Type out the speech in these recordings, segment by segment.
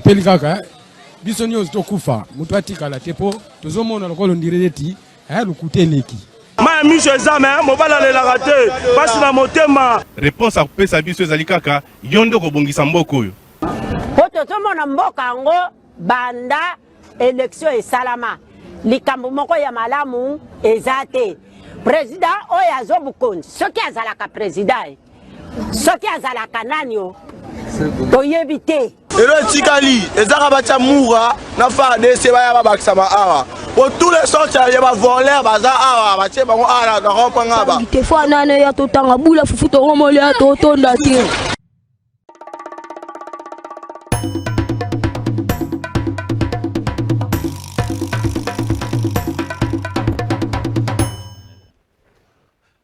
sepeli kaka biso nyonso tokufa moto atikala te po tozomona lokolo ndireti lukuteleki ma miso ezame mobala lelaka te pasi na motema. Réponse à kopesa biso ezali kaka yo nde kobongisa mboka oyo po tozomona mboka yango banda élection esalama likambo moko ya malamu eza te. Président oyo azobukonzi soki azalaka président soki azalaka nani o toyebi te. Elo etikali ezaka batia mura na FARDC baya babakisama awa pour tous les sortes ya bavoleur baza awa batie bango awa na kompanga ba te fo nane ya totanga bula fufu tongomole ya totonda te.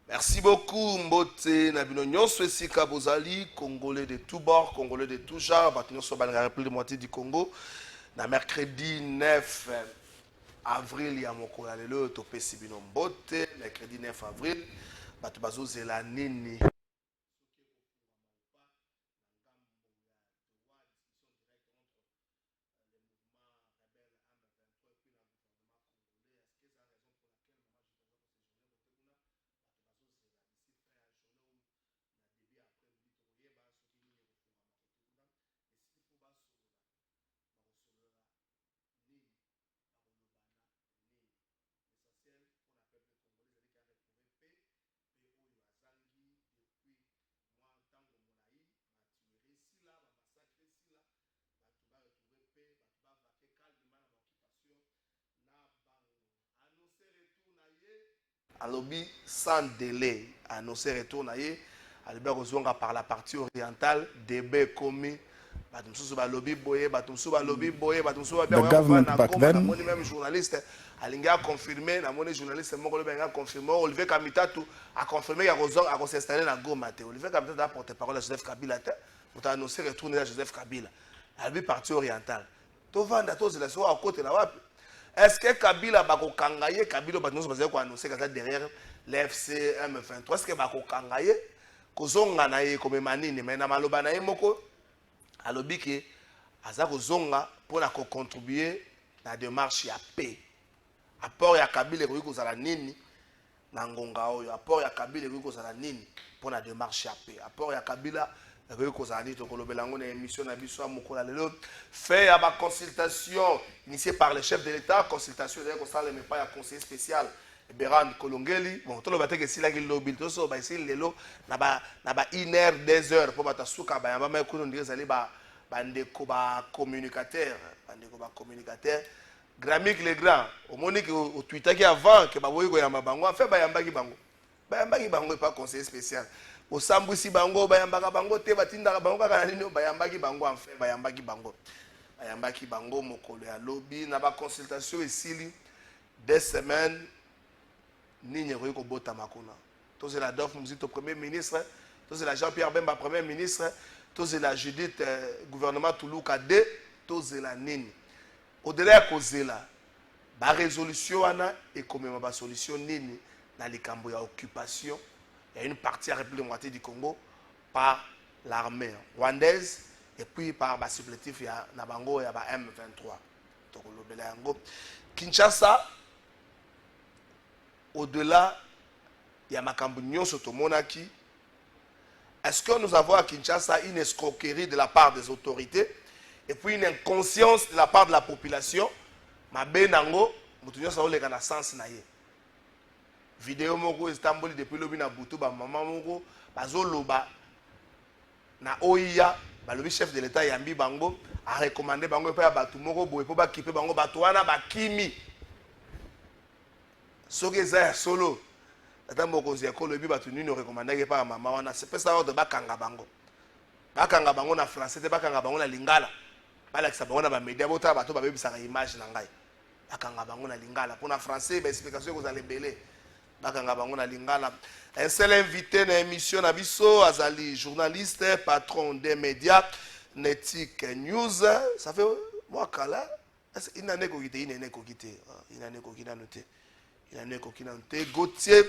Merci beaucoup, Mbote Nabino Nyonso esika bozali, Congolais de tous bords, Congolais de tous genres, Batinyo Soba la République de moitié du Congo. Na mercredi 9 avril, ya moko ya lelo topé Sibino Mbote, mercredi 9 avril, Batu bazo zela nini. Alobi sans délai annoncé retour naie Albert Ozonga par la partie orientale DB commis batumsu ba lobby boye batumsu ba lobby boye batumsu ba bien même journaliste alinga a confirmé na moni journaliste moko le a confirmé Olivier Kamitatu a confirmé ya Ozonga a s'installer na Goma te Olivier Kamitatu a porté parole à Joseph Kabila te pour annoncer retourner à Joseph Kabila Albi partie orientale to vanda to zela so à côté na wapi. Est-ce que Kabila bako kangaye Kabila batonso bazali ko annoncer kaza derrière l'FC M23 est-ce que bako kangaye kozonga na ye comme manini mais na maloba na ye moko alobi ke aza kozonga pour la contribuer na démarche ya paix apport ya Kabila ko kozala nini na ngonga oyo apport ya Kabila ko kozala nini pour la démarche ya paix apport ya Kabila émission fait à ma consultation initiée par le chef de l'État, consultation d'ailleurs qu'on ne pas un conseiller spécial Beran Kolongeli. Bon, tout le bateau que si la gueule lobby, tout ça, bah ici les lots, n'a pas 1 heure, 2 heures pour battre souka, bah y'a pas qu'on dirait aller bah communicateur, communicateur. Gramique les grands, au Monique au Twitter qui avant que bah voyez quoi y'a ma bango, en fait bah y'a bango pas conseiller spécial. Au Sambusi bango bayambaka bango te batinda bango kaka nini bayambaki bango en fait bayambaki bango mokolo ya lobby na ba consultation esili 2 semaines nini ko bota makuna to c'est la Dof Muzito premier ministre to c'est la Jean-Pierre Bemba premier ministre to c'est la Judith gouvernement Toulouka 2 to c'est la nini au-delà ya kozela ba résolution wana et comme ba solution nini na likambo ya occupation. Il y a une partie à la République démocratique du Congo par l'armée rwandaise et puis par le supplétif Nabango et M23. Kinshasa, au-delà, il y a Makambu Nyonso Monaki. Est-ce que nous avons à Kinshasa une escroquerie de la part des autorités et puis une inconscience de la part de la population? Mabe Nango, Moutounyo Saoule Kana sens naye. Vidéo moko Istanbul depuis lobi na butu ba maman moko bazoloba na OIA balobi chef de l'état yambi bango a recommandé bango pa batu moko boye po ba kipe bango batu wana ba kimi soki eza ya solo ata mokonzi ya kolobi batu nini recommandé pa mama wana c'est pas ça ordre bakanga bango na français te bakanga bango na lingala balakisa bango na ba média bota batu ba bebisaka image na ngai bakanga bango na lingala pour na français ba explication ko za lebele. Un seul invité dans l'émission Nabiso, Azali, journaliste, patron des médias, Netic News. Ça fait moi kala. Il n'a pas quitté. Gauthier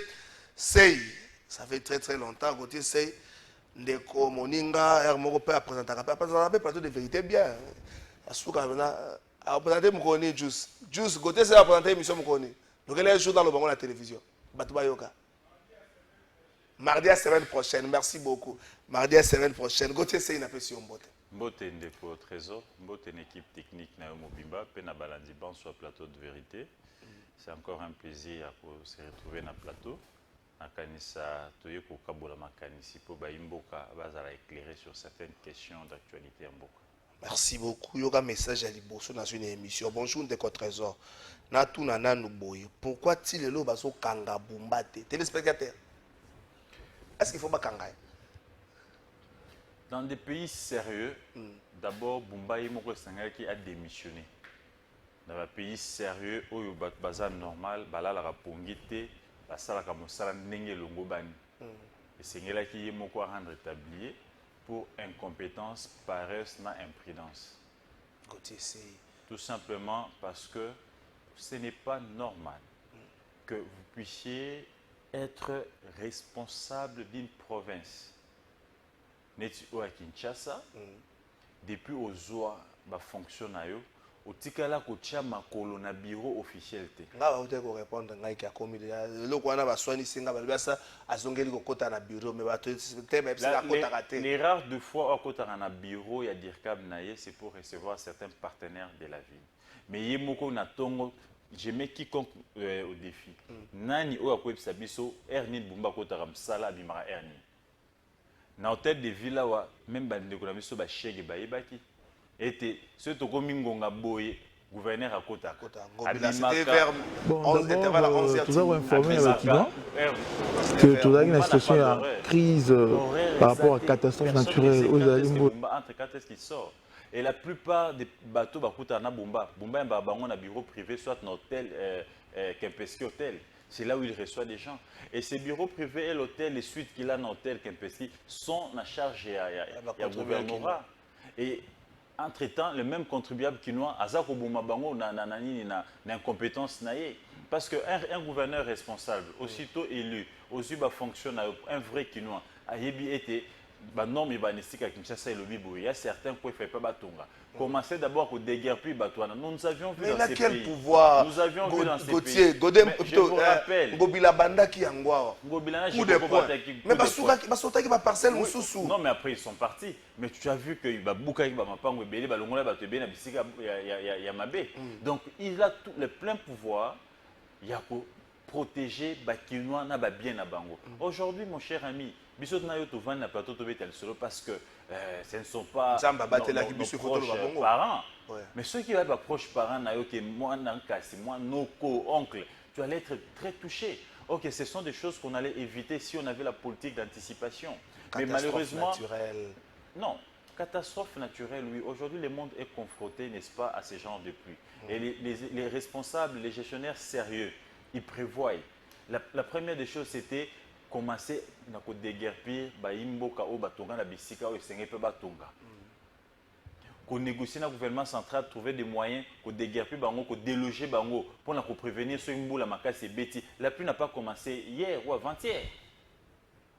Sey. Ça fait très très longtemps. Gauthier Sey. Ndeko Moninga, Hermoko Père, présentateur de vérité bien. asuka na a présenter mokoni Juice côté ça a présenter émission mokoni. Donc elle est jour dans le banc la télévision. Batuba yoka. Mardi à semaine prochaine. Merci beaucoup. Mardi à semaine prochaine. Gauthier c'est une appréciation Mbote. Mbote Ndeko Trésor, Mbote une équipe technique na Mobimba, Pena Balandiban sur plateau de vérité. C'est encore un plaisir de se retrouver dans le plateau. Nakanisa toye ko kabola makanisi po ba imboka bazala éclairer sur certaines questions d'actualité en Mboka. Merci beaucoup. Yoga message à Liboso dans une émission. Bonjour Ndeko Trésor. Na tout nana nous boye. Pourquoi ti lelo baso kanga bumbate? Téléspectateurs. Est-ce qu'il faut pas kanga? Dans des pays sérieux, d'abord Bumbaye Moko Sangha qui a démissionné. Dans un pays sérieux où il y a bazar normal, bala la rapongité, basala comme ça n'engé longobani. Et c'est là qui est Moko rendre établi pour incompétence, paresse, na imprudence. Tout simplement parce que ce n'est pas normal que vous puissiez être responsable d'une province. Neti o à Kinshasa, depuis aux oa ba fonctionnaire, au tikala ko tia makolo na bureau officiel te. Nga ba uté ko répondre ngai ki akomi le ko na ba soini singa ba biasa azongeli ko kota na bureau mais ba te ba pisa kota raté. Les rares de fois au kota na bureau ya dirkab naye c'est pour recevoir certains partenaires de la ville. Mais yemoko na tongo je mets quiconque au défi. Nani o akwebisa biso Ernie Bumba kota ramsala bimara Ernie. Na hôtel de ville wa même bande ko na biso ba chege ba yebaki était ce toko mingonga boye gouverneur à Kota c'était vers 11 intervalle à 11h tout ça va informer avec Ivan que tout ça une situation de crise par rapport à catastrophe naturelle aux entre quatre qui sort et la plupart des bateaux ba Kota na Bumba ba bango na bureau privé soit dans hôtel Kempinski hôtel. C'est là où il reçoit des gens. Et ces bureaux privés et l'hôtel, les suites qu'il a dans l'hôtel Kempinski sont en charge à gouvernorat. Et entre-temps, le même contribuable quinois, Azako Boumabango, na incompétence naïe. Parce qu'un gouverneur responsable, aussitôt élu, aussi fonctionne un vrai quinois, Ayebi était. Non, mais il y a certains qui ne font pas Batonga. Commencez d'abord à déguerpir Batouana. Nous avions vu dans ces pays. Quel pouvoir nous avions vu dans ces Gauthier, pays. Godem, je vous rappelle. Ngobila Banda qui est en coup de poing. Mais Basouta qui va parcelle ou sous. Non, mais après ils sont partis. Mais tu as vu que Babouka qui va m'apprendre Bélé, Balongola, Batébé, Nabissika, Yamabé. Donc il a tout le plein pouvoir. Il y a pour protéger Bakinois, Naba bien à Bango. Aujourd'hui, mon cher ami, Bissot na yo to vendre na plateau to betel solo parce que ce ne sont pas nos parents. Ouais. Mais ceux qui ont proches parents na yo que moi nankasi, moi noko oncle, tu allais être très touché. OK, ce sont des choses qu'on allait éviter si on avait la politique d'anticipation. Mais malheureusement naturelle. Non, catastrophe naturelle oui. Aujourd'hui le monde est confronté, n'est-ce pas, à ces genres de pluie. Et les responsables, les gestionnaires sérieux, ils prévoient. La première des choses c'était commencer à déguerpir Baimboka ou Batonga na Bisika ou Sengepe Batonga. Qu'on négocie dans le gouvernement central, trouver des moyens pour déguerpir Bango, pour déloger Bango, pour prévenir ce Mboula Makasi et Betty. La pluie n'a pas commencé hier ou avant-hier.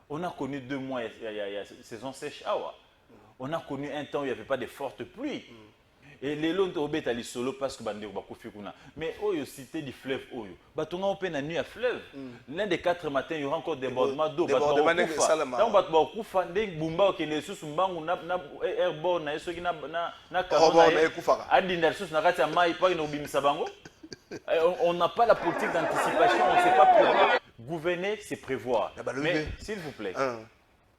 On a connu 2 mois, il y a saison sèche. On a connu un temps où il n'y avait pas de fortes pluies. Et les lots de Obet ali solo parce que bande bakufi kuna. Mais Oyo cité du fleuve Oyo. Batonga open la nuit à fleuve. L'un des 4 matins il y aura encore débordement d'eau. Débordement donc bakufa ndeng bumba ke ne susu mbangu na airborne na soki na corona. Adinda susu na kati ya mai pa ino bimisa bango. On n'a pas la politique d'anticipation, on ne sait pas prévoir. Gouverner c'est prévoir. Mais s'il vous plaît.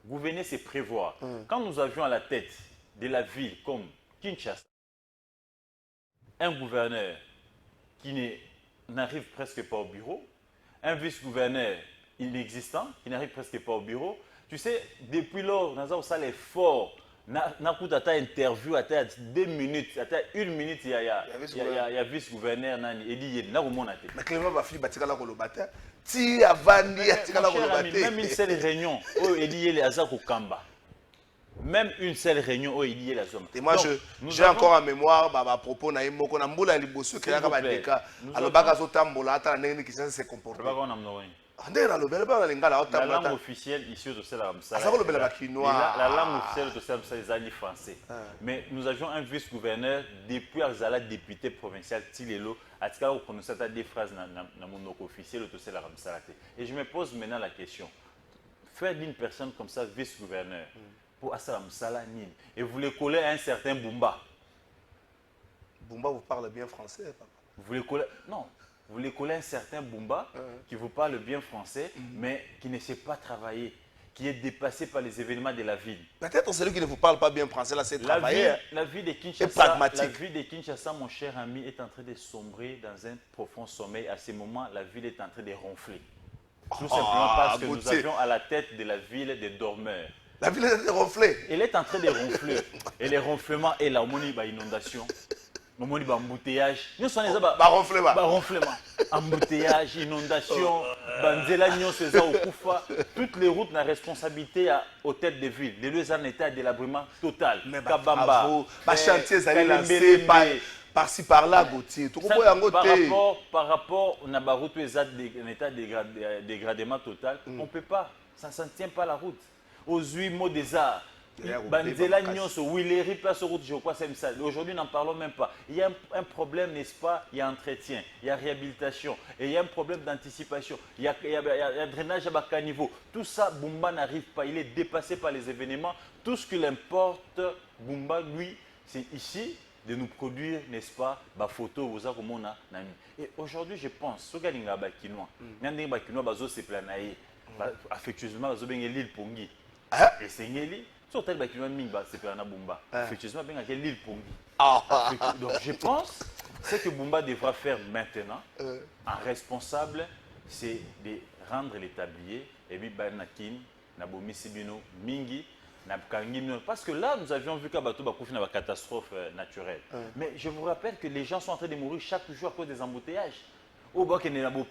Gouverner c'est prévoir. Quand nous avions à la tête de la ville comme Kinshasa un gouverneur qui n'arrive presque pas au bureau, un vice-gouverneur inexistant qui n'arrive presque pas au bureau. Tu sais, depuis lors, nous avons fait l'effort, nous avons fait une interview à 2 minutes, à 1 minute, il y a vice-gouverneur, il dit, il y a mais Clément va finir par la colobata. Si avant, il y a même une seule réunion, il dit, il y a Kamba. Même une seule réunion où il y a la zone. Et moi, j'ai encore en mémoire à propos de Moko Namboula Liboso qui a un déca. Alors, Bagazo Tambola, qui s'est comporté. La langue officielle ici au Tossel Ramsala. La langue officielle au Tossel Ramsala, c'est le français. Mais nous avions un vice-gouverneur depuis Arzala, député provincial Tilelo, à ce cas où on prononçait des phrases dans mon nom officiel au Tossel Ramsala. Et je me pose maintenant la question. Faire d'une personne comme ça vice-gouverneur pour Assalam Salah Nîmes et vous les coller à un certain Bumba. Bumba vous parle bien français, papa. Vous les collez, non, vous les collez à un certain Bumba qui vous parle bien français, mais qui ne sait pas travailler, qui est dépassé par les événements de la ville. Peut-être celui qui ne vous parle pas bien français, là, c'est travailler. La vie de Kinshasa, mon cher ami, est en train de sombrer dans un profond sommeil. À ce moment, la ville est en train de ronfler. Tout simplement parce que nous avions à la tête de la ville des dormeurs. La ville est en train de ronfler. Elle est en train de ronfler. Et les ronflements est là, on y a inondation. On y a embouteillage. Nous sommes les ronflements. Embouteillage, inondation, banzela, toutes les routes, la responsabilité aux têtes des villes. Les lieux en état de délabrement total. Kabamba, chantier, ça lancé par-ci par-là, Gauthier. Par rapport à la route en état de dégradement total, on ne peut pas. Ça ne tient pas la route. Aux 8 mots des arts. Aujourd'hui, n'en parlons même pas. Il y a un problème, n'est-ce pas? Il y a entretien, il y a réhabilitation, et il y a un problème d'anticipation. Il y a drainage à bas niveau. Tout ça, Bumba n'arrive pas. Il est dépassé par les événements. Tout ce qu'il importe, Bumba, lui, c'est ici de nous produire, n'est-ce pas, des photos, et aujourd'hui, je pense, ce gars n'a pas Bakinois. Affectueusement, l'île Pongi. Et c'est l'île. Sur tel bâtiment c'est pas Bumba. Effectivement, bien l'île Pongi. Donc je pense ce que Bumba devra faire maintenant, en responsable, c'est de rendre les tabliers et puis Banakin, Nabomi Sibino, Mingi, Nabkangino. Parce que là, nous avions vu qu'Abatou Bakoufina une catastrophe naturelle. Mais je vous rappelle que les gens sont en train de mourir chaque jour à cause des embouteillages. Au bas qu'il y a une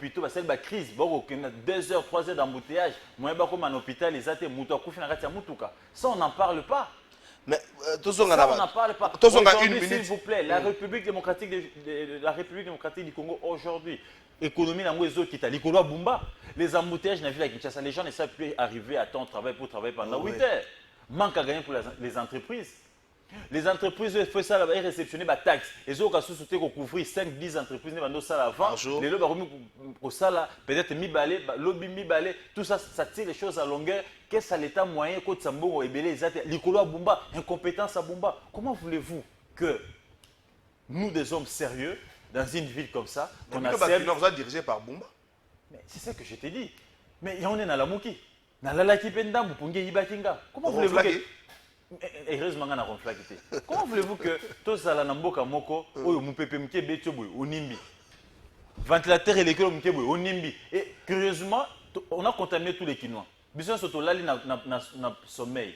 crise, il y a 2 heures, 3 heures d'embouteillage. Moi, je suis en hôpital, ça, on n'en parle pas. Mais ça, on n'en parle pas. Aujourd'hui, s'il vous plaît, la République démocratique du Congo, aujourd'hui, économie dans les Bumba, les embouteillages, les gens ne savent plus arriver à temps de travail pour travailler pendant 8 heures. Manque à gagner pour les entreprises. Les entreprises, il faut ça réceptionner des taxes. Et ont couvrir 5-10 entreprises avant. Les lots peut-être mi-balé, lobby mi-balé, tout ça, ça tire les choses à longueur. Qu'est-ce que l'État moyen, côte Sambo, Ebélé, Likolo à Bumba, incompétence à Bumba. Comment voulez-vous que nous, des hommes sérieux, dans une ville comme ça, qu'on accepte dirigé par Bumba? Mais c'est ça que je t'ai dit. Mais on est dans la Mouki. Dans la Lakipenda, Moupungi, Ibakinga. Comment voulez-vous que... Heureusement, on a conflacté. Comment voulez-vous que tout ça, la Namboka Moko, ou Moupepe Mke Betioboy, au Nimbi, ventilateur et l'école Mke Boy, au Nimbi. Et curieusement, on a contaminé tous les Kinois. Bisous surtout là, na sommeil.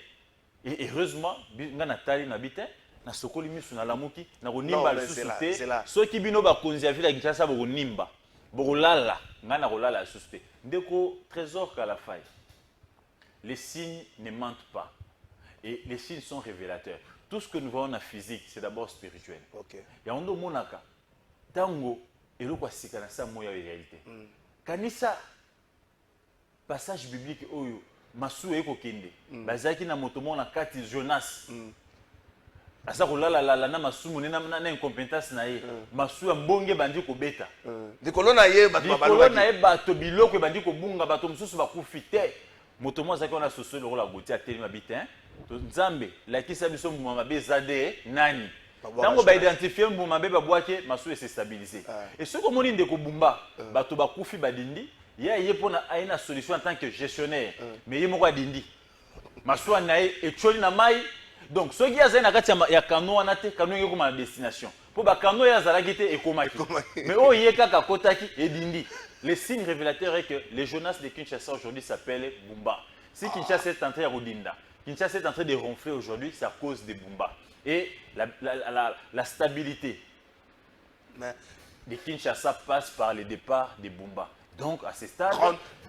Et heureusement, on a tali na bité, na sokoli misu na lamuki, na Nimba le sous-souté. Ceux qui bino ba konzi avi la Kinshasa bo Nimba, bo lala, ngana lala sous-souté. Ndeko trésor qu'à la faille. Les signes ne mentent pas. Et les signes sont révélateurs. Tout ce que nous voyons en physique, c'est d'abord spirituel. Il y a un monaka. Tango, et le quoi c'est quand ça moya réalité. Kanisa passage biblique oyo masu eko kende. Bazaki na motomo na kati Jonas. Asa ko la na masu monena na incompétence na ye. Masu mbonge bandi ko beta. Dikolo na ye bato babalwa. Dikolo na ye bato biloko bandi ko bunga bato mususu ba kufite. Motomo zaki on a soso le rôle Gauthier ateli mabitin. Nzambe lakisa biso mbuma mabe zade nani tango ba identifier mbuma mabe babwake masu et se stabiliser et ce comme on dit ko bumba bato ba kufi badindi ye pona aina solution en tant que gestionnaire mais ye moko adindi masu na e choli na mai donc ce qui a na kati ya kano wana te kano ngeko ma destination po ba kano ya zalaki te ekomaki mais o ye kaka kotaki edindi. Les signes révélateurs est que les Jonas de Kinshasa aujourd'hui s'appellent Bumba. Si Kinshasa est en train de rodinda, Kinshasa est en train de ronfler aujourd'hui, c'est à cause des Bumba. Et la stabilité de Kinshasa passe par le départ des Bumba. Donc à ce stade,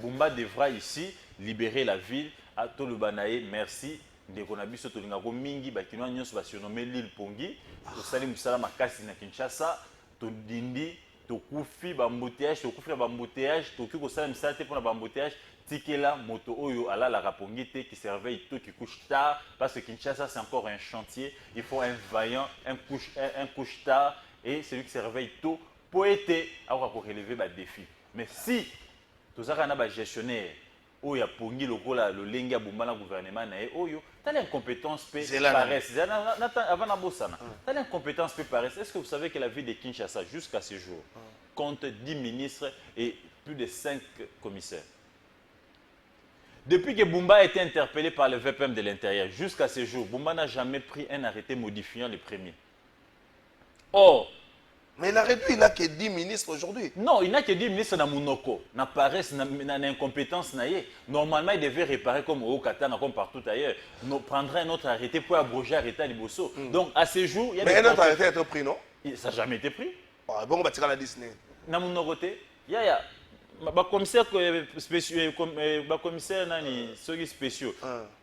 Bumba devra ici libérer la ville. À Tolubanae, merci. Ndekonabiso Tolingago Mingi, Bakinoa Nyos va surnommer l'île Pongi. Au Salim Musala Makasi na Kinshasa, Tondindi, tokufi bambouteillage tokufi bambouteillage toki kosala misala te mpona bambouteillage tikela moto oyo alalaka pongi te qui serveille tout qui couche tard parce que Kinshasa c'est encore un chantier, il faut un vaillant, un couche tard et celui qui se réveille tôt pour être avoir pour relever les défis. Mais si tous les gestionnaires oyo ya pongi lokola lolenge ya bomba na gouvernement na oyo tala incompétence pe paresse avant na bosana tala incompétence pe paresse. Est-ce que vous savez que la ville de Kinshasa jusqu'à ce jour compte 10 ministres et plus de 5 commissaires? Depuis que Bumba a été interpellé par le VPM de l'Intérieur jusqu'à ce jour, Bumba n'a jamais pris un arrêté modifiant les premiers. Or, mais l'arrêté, il n'a que 10 ministres aujourd'hui. Non, il n'a que 10 ministres dans Mounoko. Na paresse, na incompétence. Normalement, il devait réparer comme au Katana, comme partout ailleurs. On prendrait un autre arrêté pour abroger l'arrêté à Liboso. Donc, à ce jour, il y a mais un autre arrêté a été pris, non? Ça n'a jamais été pris. Bon, on va tirer la Disney. Dans Mounoko, il y a commissaire spéciaux, commissaire nani, ceux spéciaux.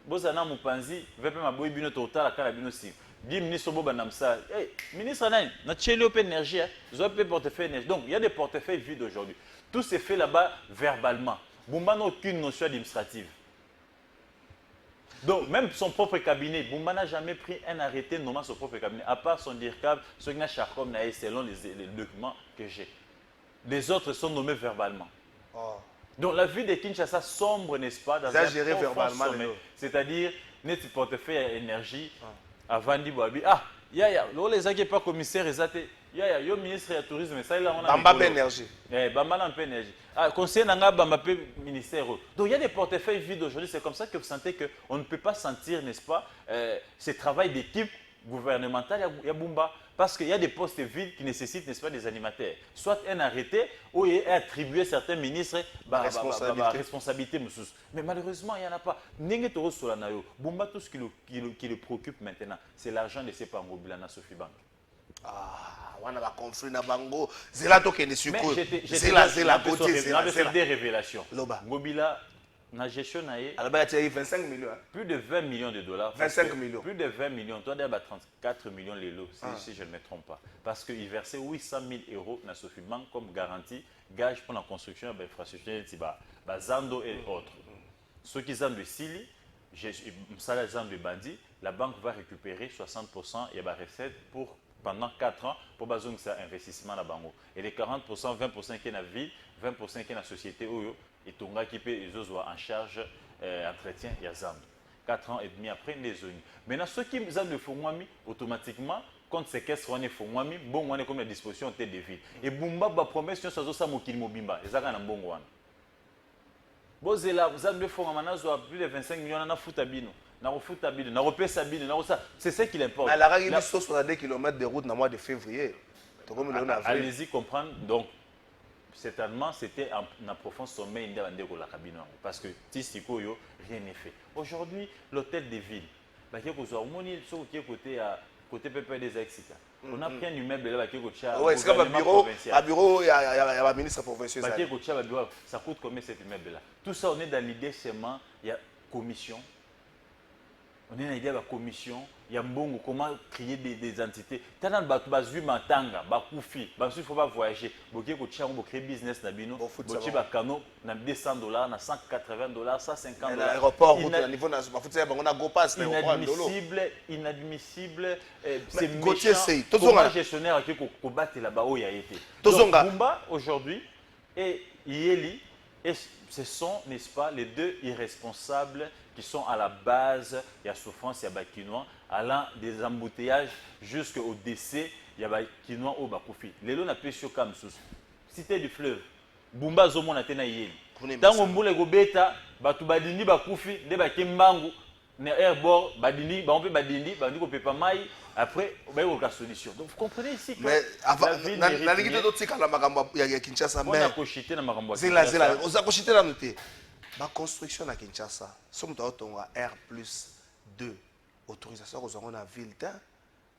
Bozana Mupanzi, VPM a bino total à Carabino si. 10 ministres Boba Namsa. Hey, ministre Nani, notre chez open énergie, ils ont un portefeuille énergie. Donc, il y a des portefeuilles vides aujourd'hui. Tout s'est fait là-bas verbalement. Boumba n'a aucune notion administrative. Donc, même son propre cabinet, Boumba n'a jamais pris un arrêté nommant son propre cabinet, à part son DIRCAB, ce qui n'a charcom selon les documents que j'ai. Les autres sont nommés verbalement. Oh. Donc, la vie de Kinshasa sombre, n'est-ce pas, dans un verbalement, c'est-à-dire, notre portefeuille énergie. Avant de dire, ah, les gens qui ne sont pas commissaires, le ministre du tourisme, ça, là, on a Bamba énergie. Bamba énergie. Conseiller Bamba ministère. Donc, il y a des portefeuilles vides aujourd'hui. C'est comme ça que vous sentez qu'on ne peut pas sentir, n'est-ce pas, ce travail d'équipe gouvernementale à Bumba. Parce qu'il y a des postes vides qui nécessitent, n'est-ce pas, des animateurs. Soit un arrêté où il est attribué certains ministres responsabilité. Mais malheureusement, il n'y en a pas. Bumba, tout ce qui le préoccupe maintenant, c'est l'argent de ses parents à Sophie Bank. Ah, on a conflit na bango. C'est là que ne suis des révélations. Ngobila na gestion naie. Alors bah tu as 25 millions. Plus de 20 millions de dollars. 25 millions. Plus de 20 millions. Toi d'ailleurs 34 millions les lots si je ne me trompe pas. Parce qu'il versait 800 000 € dans Sophie Bank comme garantie, gage pour la construction de l'infrastructure de Zando et autres. Ceux qui ont de Sili, ça de bandit, la banque va récupérer 60% et la recette pour pendant 4 ans pour baser ça investissement dans bango. Et les 40%, 20% qui est dans la ville, 20% qui est dans la société et Tonga qui peut en charge entretien et Zam. 4 ans et demi après les zones. Maintenant ceux qui ont le Fongwami automatiquement quand séquestre on est Fongwami, bon on est comme la disposition en tête de ville. Et Bumba ba promesse sur ça ça mokili mobimba, ezaka na mbongo wana. Bozela vous avez le Fongwami na plus de 25 millions na futabino. C'est ça qui l'importe. Elle a réglé 62 km de route dans le mois de février. Allez-y comprendre. Donc, certainement, c'était un profond sommet parce que Tistikoyo, rien n'est fait. Aujourd'hui, l'hôtel des villes, côté PPD Exita. On a pris un immeuble là qui est oui, c'est comme un bureau, il y a un ministre provincial. Ça coûte combien cet immeuble là? Tout ça, on est dans l'idée seulement, il y a commission. On est dans l'idée de la commission, il y a mbongo, comment créer des entités. Tant que tu as matanga, bakoufi, il faut pas voyager. Il faut créer business nabino, il faut kano na $200, na $180, $150. L'aéroport, au niveau de on a go pass, inadmissible. C'est méchant. Comment gestionnaire qui combattre là-bas où il a été. Donc Bumba aujourd'hui et Yeli, et ce sont, n'est-ce pas, les deux irresponsables qui sont à la base, il y a souffrance, il y a Bakinois, allant des embouteillages jusqu'au décès, il y a Bakinois au Bakoufi. Les lots n'a pas sur Kamsous. Cité du fleuve, Bumba Zomo n'a tena yeli. Tant qu'on boule go beta, Batu Badini Bakoufi, de Bakimbangu, ne airbord, Badini, Bampe Badini, Bandi ko pepa mai, après, on va y avoir la solution. Donc vous comprenez ici que mais avant, la ligue de d'autres la Magamba, il y a Kinshasa, mais. On a cochité dans Magamba. C'est là, on a cochité dans notre. La construction à Kinshasa, sommes nous avons R+2 autorisation à la ville,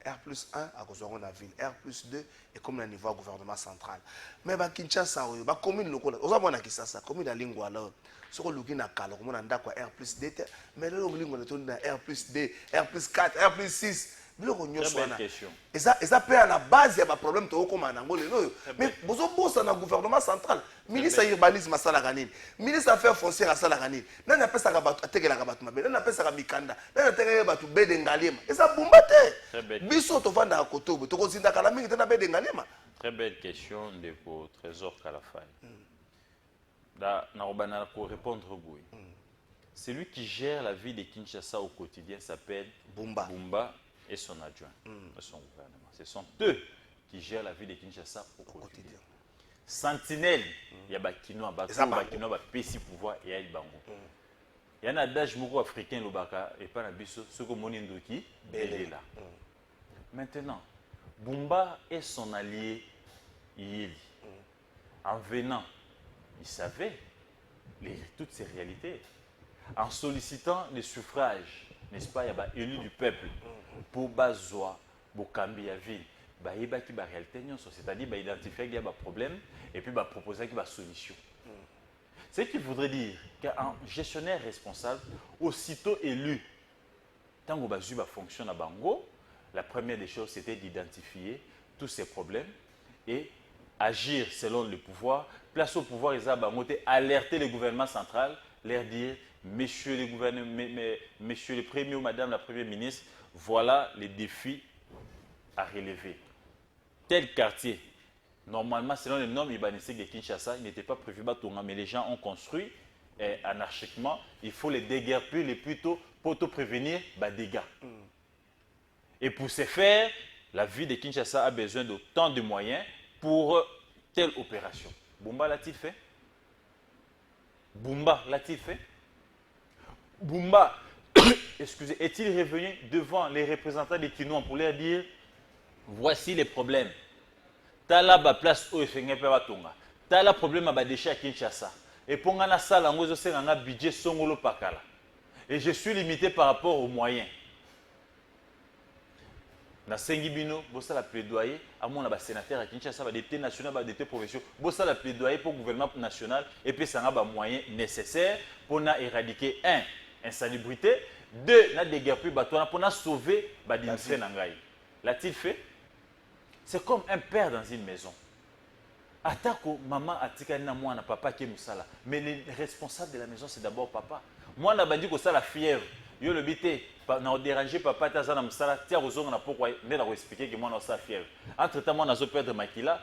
R+1 à la ville, R+2 et comme le niveau gouvernement central. Mais à Kinshasa, la commune locale, on a Kinshasa, commune à Lingua là, sur le Lugina Kalo, on a R+2, mais là on a R+2, R+4, R+6. biloko nyonso wana question. eza pe à la base ya ba problème to ko manango lelo mais bozo bossa na gouvernement central ministre urbanisme asalaka nini ministre affaires foncières asalaka nini nani apesaka bato atekelaka bato mabe nani apesaka mikanda nani atekelaka bato bede ngalema eza bumba te biso tovanda kotobo tokozinda kala mingi te na bede ngalema. Très belle question de Trésor Kalafay. Pour répondre au bout. Celui qui gère la vie de Kinshasa au quotidien s'appelle Bumba et son adjoint, son gouvernement. Ce sont eux qui gèrent la vie de Kinshasa au quotidien. Sentinelle, il y a Bakino, Bakino, Pessi pouvoir et il Bango. Il y a un adage africain, le Baka, et pas Nabiso, ce que Monindoki, est là. Maintenant, Bumba et son allié, Yeli, en venant, il savait toutes ces réalités. En sollicitant les suffrages, n'est-ce pas, il y a élu du peuple pour Bazoa, Bokambi, la ville, il y a une réalité, c'est-à-dire identifier qu'il y a un problème et puis proposer une solution. Ce qui voudrait dire qu'un gestionnaire responsable, aussitôt élu, tant que Bazuba fonctionne à Bango, la première des choses, c'était d'identifier tous ces problèmes et agir selon le pouvoir, place au pouvoir, alerter le gouvernement central, leur dire, messieurs les gouverneurs, messieurs les premiers ou madame la première ministre, voilà les défis à relever. Tel quartier, normalement, selon les normes urbanistique de Kinshasa, il n'était pas prévu, mais les gens ont construit anarchiquement, il faut les déguerpir le plus tôt pour prévenir les dégâts. Et pour ce faire, la ville de Kinshasa a besoin d'autant de moyens pour telle opération. Bumba l'a-t-il fait? Bumba l'a-t-il fait? Bumba, excusez, est-il revenu devant les représentants des Kinois pour leur dire voici les problèmes. Tala ba place où efengé pe batonga. Tala problème à déchets à Kinshasa. Et pour ngana sala ngozo se ngana budget songolo pakala. Et je suis limité par rapport aux moyens. Na Sengibino, bossa la plaidoyer à mon sénateur à Kinshasa, député national, député provincial, bossa la plaidoyer pour le gouvernement national et puis ça a des moyens nécessaires pour éradiquer insalubrité, deux, na déguerpir pour sauver l'industrie nangai. L'a-t-il fait? C'est comme un père dans une maison. Atako maman atika na moi na papa qui musala, mais les responsables de la maison c'est d'abord papa. Moi na bandi ko ça la fièvre. Yo le bité na déranger papa ta na musala tia ozonga na pourquoi ne la expliquer que moi na ça fièvre. Entre-temps moi na zo perdre makila,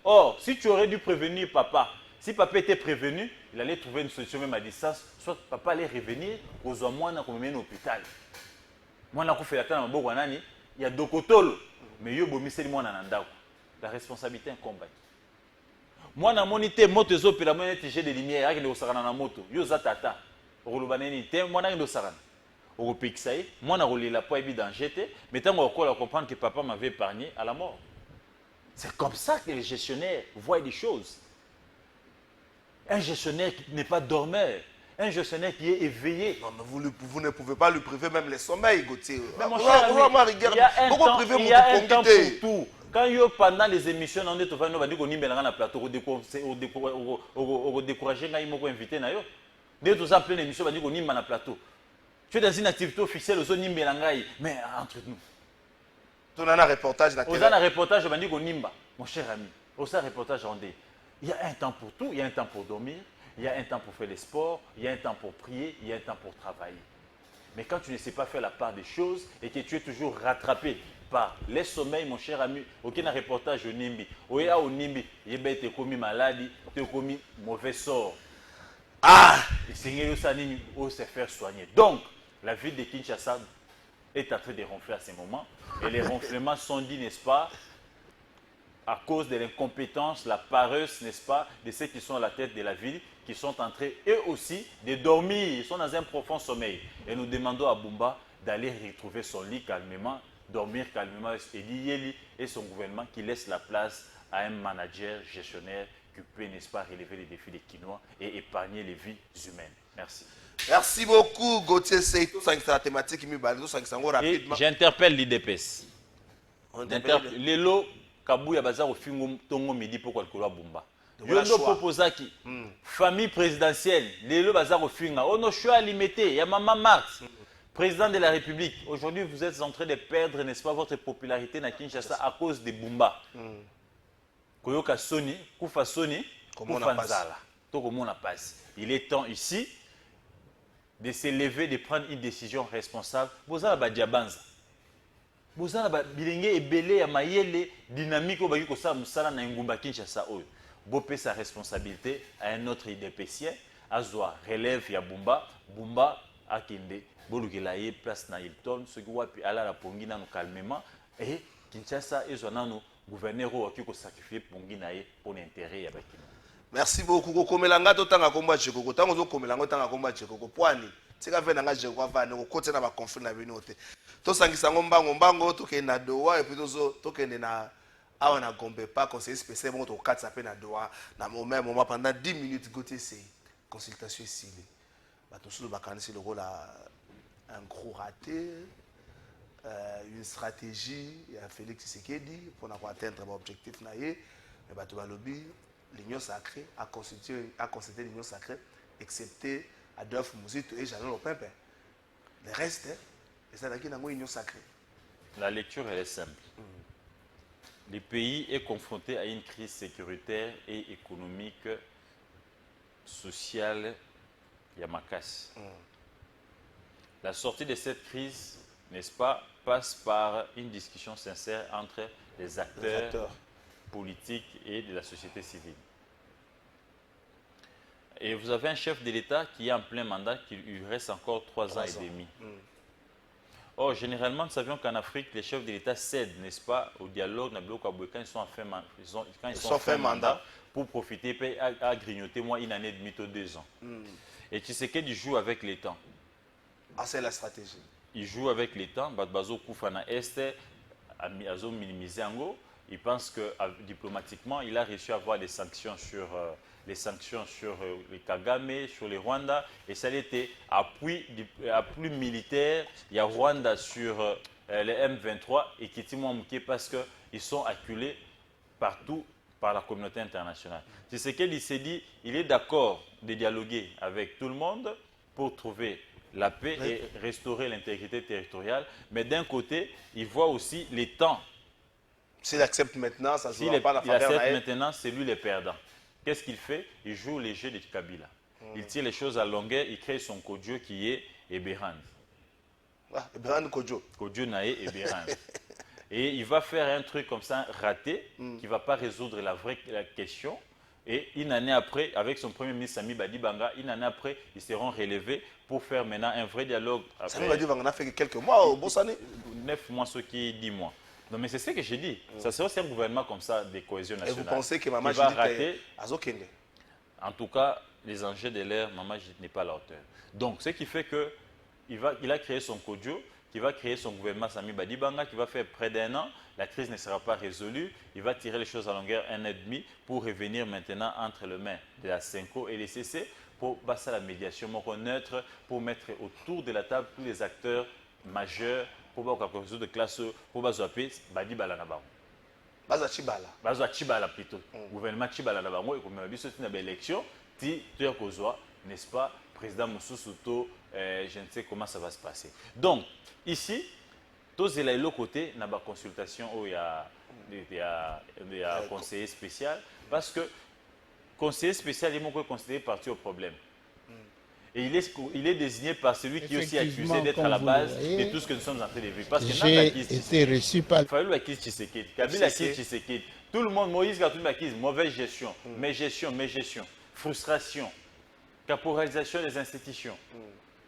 Or, si tu aurais dû prévenir papa, si papa était prévenu, il allait trouver une solution même à distance, soit papa allait revenir aux moi na ko mener à l'hôpital. Moi na ko fait la maboko nani, il y a dokotolo, mais yo bomiseli moi na ndako. La responsabilité incombe. Moi na monité moto zo pela moi j'ai des lumières avec les osakana na moto. Yo za tata. Olobaneni te moi na ndo sakana. Opexai, moi na rolela pas ébi danger te, mais tant qu'on comprendre que papa m'avait épargné à la mort. C'est comme ça que les gestionnaires voient des choses. Un gestionnaire qui n'est pas dormeur, un gestionnaire qui est éveillé. Non, mais vous ne pouvez pas lui priver même les sommeils, Gauthier. Mais mon cher ami, il y a un temps pour tout. Quand pendant les émissions, on est au dit qu'on y met dans plateau, on décourager quand invité na yo. Dès que vous appelez l'émission, on dit qu'on y met dans plateau. Tu es dans une activité officielle, on y met mais entre nous. Tu as un reportage dans un reportage, on dit qu'on y met. Mon cher ami, au sein reportage on dit, il y a un temps pour tout, il y a un temps pour dormir, il y a un temps pour faire les sports, il y a un temps pour prier, il y a un temps pour travailler. Mais quand tu ne sais pas faire la part des choses et que tu es toujours rattrapé par les sommeils, mon cher ami, aucun reportage au Nimbi. Oya au Nimbi, il y a commis maladie, tu as commis mauvais sort. Ah! Et Seigneur Sanini, on se faire soigner. Donc, la ville de Kinshasa est en train de ronfler à ce moment. Et les ronflements sont dits, n'est-ce pas, à cause de l'incompétence, la paresse, n'est-ce pas, de ceux qui sont à la tête de la ville, qui sont en train, eux aussi, de dormir. Ils sont dans un profond sommeil. Et nous demandons à Bumba d'aller retrouver son lit calmement, dormir calmement, et son gouvernement qui laisse la place à un manager gestionnaire qui peut, n'est-ce pas, relever les défis des Kinois et épargner les vies humaines. Merci. Merci beaucoup, Gauthier Seito. C'est la thématique qui me rapidement. J'interpelle l'IDPS. Lelo Kabouya Bazar au Fingo Tongo Midi pour quoi le Bumba. Yondo Popozaki, famille présidentielle, Lelo Bazar au Finga. On a choix limité. Il y a Maman Marx. Président de la République, aujourd'hui vous êtes en train de perdre, n'est-ce pas, votre popularité à Kinshasa à cause des Bumba. Koyoka Soni, Koufa Soni, Koufa Nzala. Il est temps ici de s'élever, de prendre une décision responsable. Bozala ba diabanza. Bozala ba bilenge ebele ya mayele dynamique obaki ko sa musala na ngumba Kinshasa oyo. Bopé sa responsabilité à un autre idépécien, azwa relève ya Bumba, Bumba akinde bolukela ye place na Hilton, ce qui wapi ala la pongi na calmement et Kinshasa ezwa nanu gouverneur oyo ko sacrifier pongi na ye pour l'intérêt ya bakina. Merci beaucoup. Kokomelanga totanga komba chekoko. Tango zo komelanga tanga komba chekoko. Poani. Tika ve nanga jeko va ne ko na ba conflit na binote. To sangisa ngombango to ke na doa et puis to ke na awa na Gombe pas conseiller spécial bon to katsa pe na doa na moment pendant 10 minutes côté c'est consultation ici. Ba to solo ba kanisi le rôle un gros raté une stratégie ya Félix Tshisekedi pour atteindre l'objectif na ye mais ba to ba lobby l'union sacrée a constitué l'union sacrée, excepté Adolphe Mouzito et Jean Lopempe. Le reste, c'est une union sacrée. La lecture, elle est simple. Le pays est confronté à une crise sécuritaire et économique, sociale, Yamakas. La sortie de cette crise, n'est-ce pas, passe par une discussion sincère entre les acteurs politique et de la société civile. Et vous avez un chef de l'État qui est en plein mandat, qui lui reste encore 3 ans et demi. Or, généralement, nous savions qu'en Afrique, les chefs de l'État cèdent, n'est-ce pas, au dialogue quand ils sont en fin mandat pour profiter et à grignoter une année et demie ou 2 ans. Et Tshisekedi joue avec les temps. Ah, c'est la stratégie. Il joue avec les temps. Badbazo Koufana Este, Azo minimisé Ango. Il pense que diplomatiquement, il a réussi à avoir des sanctions sur les Kagame, sur les Rwanda. Et ça a été appui militaire. Il y a Rwanda sur les M23 et Kitimwa Mouké parce qu'ils sont acculés partout par la communauté internationale. C'est ce qu'il s'est dit, il est d'accord de dialoguer avec tout le monde pour trouver la paix et restaurer l'intégrité territoriale. Mais d'un côté, il voit aussi les temps. S'il accepte maintenant, ça ne se voit pas la faveur. S'il accepte maintenant, c'est lui le perdant. Qu'est-ce qu'il fait? Il joue les jeux de Kabila. Il tire les choses à longueur, il crée son Kodjo qui est Eberhan. Ah, Eberhan Kodjo. Kodjo Naé Eberhan. Et il va faire un truc comme ça, raté, qui ne va pas résoudre la question. Et une année après, avec son premier ministre Sami Badibanga, une année après, ils seront relevés pour faire maintenant un vrai dialogue. Sami Badibanga a fait quelques mois au Bossani. 9 mois, ce qui est 10 mois. Non, mais c'est ce que j'ai dit. Ça sera aussi un gouvernement comme ça de cohésion nationale. Et vous pensez que Maman va rater? En tout cas, les enjeux de l'ère, Maman n'est pas à la hauteur. Donc, ce qui fait qu'il a créé son Kodjo, qui va créer son gouvernement Sami Badibanga, qui va faire près d'1 an. La crise ne sera pas résolue. Il va tirer les choses à longueur 1 an et demi pour revenir maintenant entre les mains de la CENCO et les CC pour passer la médiation neutre, pour mettre autour de la table tous les acteurs majeurs pour avoir quelque chose de classe pour bazoaper Badibala na bango. Bazoa Chibala plutôt. Gouvernement Chibala na bango et comme on a vu c'est une élection, tu as kozwa, n'est-ce pas, président Moussousouto, je ne sais comment ça va se passer. Donc ici, tous les l'autre côté n'a pas consultation où il y a conseiller spécial parce que conseiller spécial il est considéré parti au problème. Et il est désigné par celui qui est aussi accusé d'être à la base de tout ce que nous sommes en train de vivre. Parce que j'ai été reçu par... Fayulu acquise Tshisekedi, Kabila acquise Tshisekedi. Tout le monde, Moïse Katumbi acquise, mauvaise gestion, mégestion, frustration, caporalisation des institutions.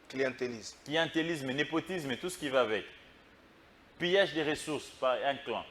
Clientélisme, népotisme, tout ce qui va avec. Pillage des ressources par un clan.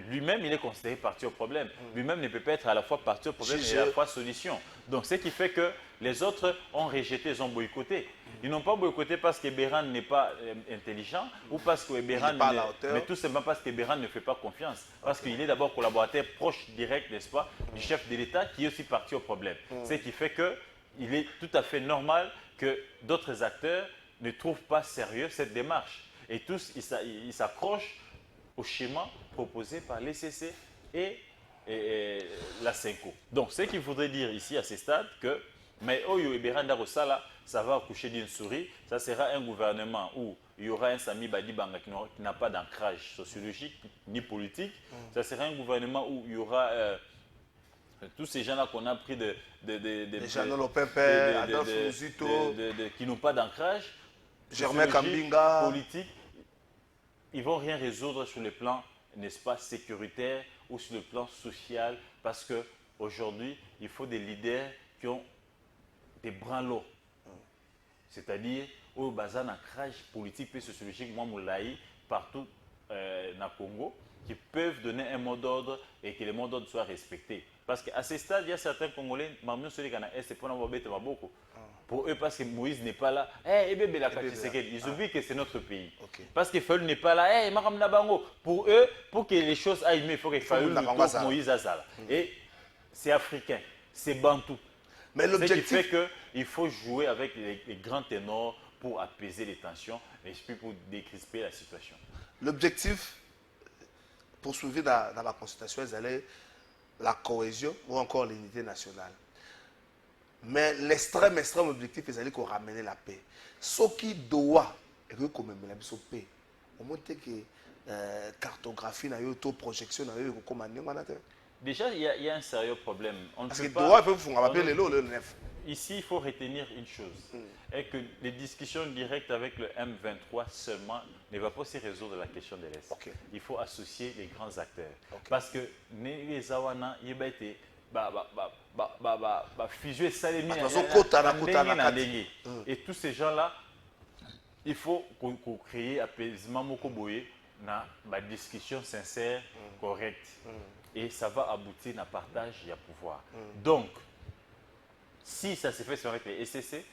Lui-même, il est considéré parti au problème. Lui-même ne peut pas être à la fois parti au problème et à la fois solution. Donc, ce qui fait que les autres ont rejeté, ils ont boycotté. Ils n'ont pas boycotté parce qu'Eberhan n'est pas intelligent ou parce qu'Eberhan mais tout simplement parce qu'Eberhan ne fait pas confiance. Parce qu'il est d'abord collaborateur proche direct, n'est-ce pas, du chef de l'État qui est aussi parti au problème. Ce qui fait qu'il est tout à fait normal que d'autres acteurs ne trouvent pas sérieux cette démarche. Et tous, ils s'accrochent au schéma proposé par l'ECC et la CENCO. Donc, ce qu'il faudrait dire ici à ce stade, que Mais Oyo et Beranda Rosala, ça va accoucher d'une souris. Ça sera un gouvernement où il y aura un Sami Badibanga qui n'a pas d'ancrage sociologique ni politique. Ça sera un gouvernement où il y aura tous ces gens-là qu'on a pris qui n'ont pas d'ancrage Germain Kambinga politique. Ils ne vont rien résoudre sur le plan, n'est-ce pas, sécuritaire ou sur le plan social, parce qu'aujourd'hui, il faut des leaders qui ont des branlots. C'est-à-dire, au bazar d'ancrage politique et sociologique, moi, Moulaï, partout dans le Congo, qui peuvent donner un mot d'ordre et que le mot d'ordre soit respecté. Parce qu'à ce stade, il y a certains Congolais, pour eux, parce que Moïse n'est pas là, ils oublient que c'est notre pays. Parce que Fayou n'est pas là, pour eux, pour que les choses aillent mieux, il faut que Fayou Moïse Azala. Et c'est africain, c'est bantou. Mais l'objectif, ce qui fait qu'il faut jouer avec les grands ténors pour apaiser les tensions et puis pour décrisper la situation. L'objectif poursuivi dans la consultation, c'est la cohésion ou encore l'unité nationale. Mais l'extrême objectif, c'est qu'on ramène la paix. Ce qui doit, et que comme même la paix, au moins que cartographie, projection, déjà, il y a un sérieux problème. Parce que doit, il faut rappeler le 9. Ici, il faut retenir une chose, et que les discussions directes avec le M23 seulement ne vont pas se résoudre la question de l'Est. Il faut associer les grands acteurs. Parce que les Awana, et tous ces gens-là, il faut qu'on crée apaisement na ba discussion sincère, correcte. Et ça va aboutir à un partage et à pouvoir. Donc, si ça se fait sur avec les SCC,